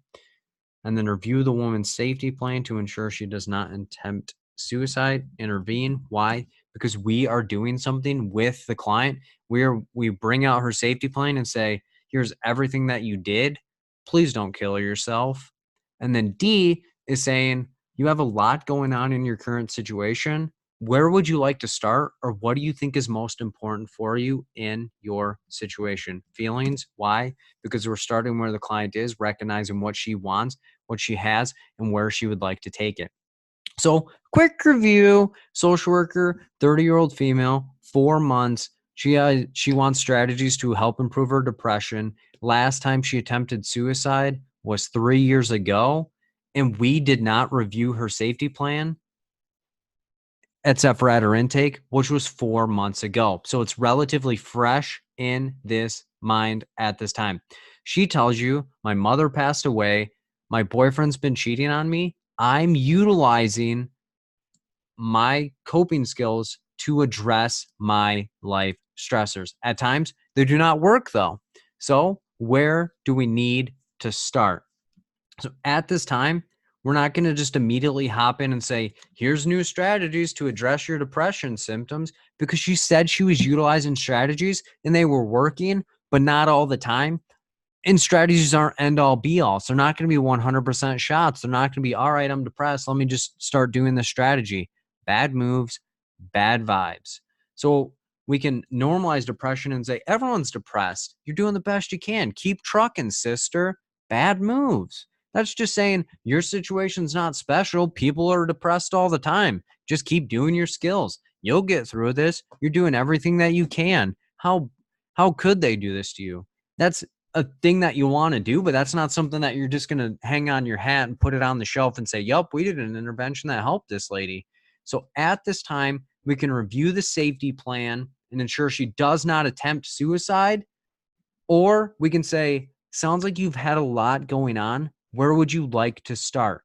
And then review the woman's safety plan to ensure she does not attempt suicide. Intervene. Why? Because we are doing something with the client. We bring out her safety plan and say, here's everything that you did. Please don't kill yourself. And then D is saying, you have a lot going on in your current situation. Where would you like to start, or what do you think is most important for you in your situation? Feelings. Why? Because we're starting where the client is, recognizing what she wants, what she has, and where she would like to take it. So, quick review: social worker, 30-year-old female, 4 months. She wants strategies to help improve her depression. Last time she attempted suicide was 3 years ago, and we did not review her safety plan except for at her intake, which was 4 months ago. So it's relatively fresh in this mind at this time. She tells you, my mother passed away. My boyfriend's been cheating on me. I'm utilizing my coping skills to address my life stressors. At times, they do not work though. So where do we need to start? So at this time, we're not going to just immediately hop in and say, here's new strategies to address your depression symptoms, because she said she was utilizing strategies and they were working, but not all the time. And strategies aren't end all be all. So they're not going to be 100% shots. They're not going to be, all right, I'm depressed. Let me just start doing this strategy. Bad moves, bad vibes. So we can normalize depression and say, everyone's depressed. You're doing the best you can. Keep trucking, sister. Bad moves. That's just saying your situation's not special. People are depressed all the time. Just keep doing your skills. You'll get through this. You're doing everything that you can. How could they do this to you? That's a thing that you want to do, but that's not something that you're just going to hang on your hat and put it on the shelf and say, yup, we did an intervention that helped this lady. So at this time, we can review the safety plan and ensure she does not attempt suicide. Or we can say, sounds like you've had a lot going on. Where would you like to start?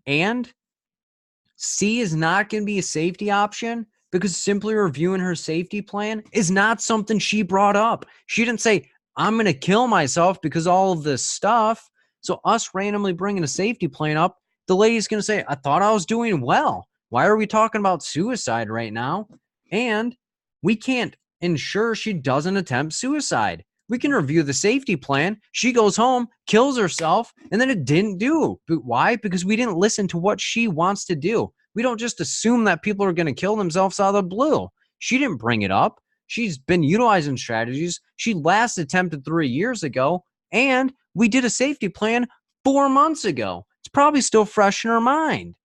And C is not going to be a safety option, because simply reviewing her safety plan is not something she brought up. She didn't say, I'm going to kill myself because all of this stuff. So us randomly bringing a safety plan up, the lady's going to say, I thought I was doing well. Why are we talking about suicide right now? And we can't ensure she doesn't attempt suicide. We can review the safety plan. She goes home, kills herself, and then it didn't do. But why? Because we didn't listen to what she wants to do. We don't just assume that people are going to kill themselves out of the blue. She didn't bring it up. She's been utilizing strategies. She last attempted 3 years ago, and we did a safety plan 4 months ago. It's probably still fresh in her mind.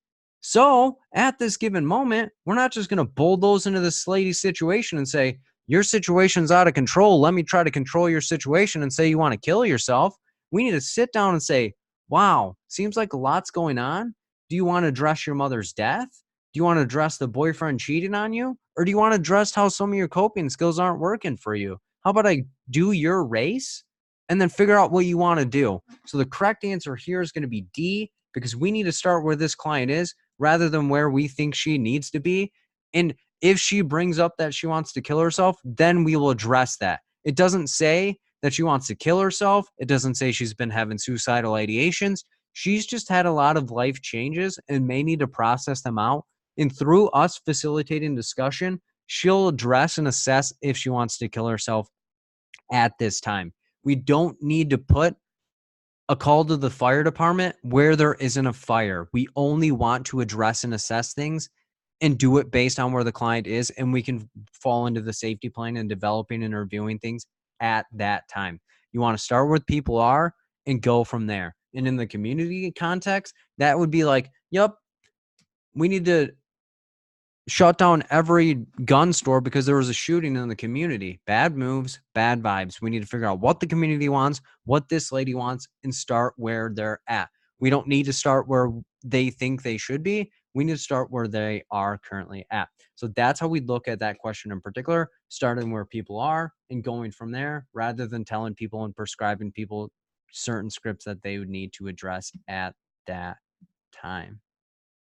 So at this given moment, we're not just going to bulldoze into this lady's situation and say, your situation's out of control. Let me try to control your situation and say you want to kill yourself. We need to sit down and say, wow, seems like a lot's going on. Do you want to address your mother's death? Do you want to address the boyfriend cheating on you? Or do you want to address how some of your coping skills aren't working for you? How about I do your race and then figure out what you want to do? So the correct answer here is going to be D, because we need to start where this client is rather than where we think she needs to be. And if she brings up that she wants to kill herself, then we will address that. It doesn't say that she wants to kill herself. It doesn't say she's been having suicidal ideations. She's just had a lot of life changes and may need to process them out. And through us facilitating discussion, she'll address and assess if she wants to kill herself at this time. We don't need to put a call to the fire department where there isn't a fire. We only want to address and assess things and do it based on where the client is. And we can fall into the safety plan and developing and reviewing things at that time. You want to start where people are and go from there. And in the community context, that would be like, yep, we need to shut down every gun store because there was a shooting in the community. Bad moves, bad vibes. We need to figure out what the community wants, what this lady wants, and start where they're at. We don't need to start where they think they should be. We need to start where they are currently at. So that's how we look at that question in particular, starting where people are and going from there rather than telling people and prescribing people certain scripts that they would need to address at that time.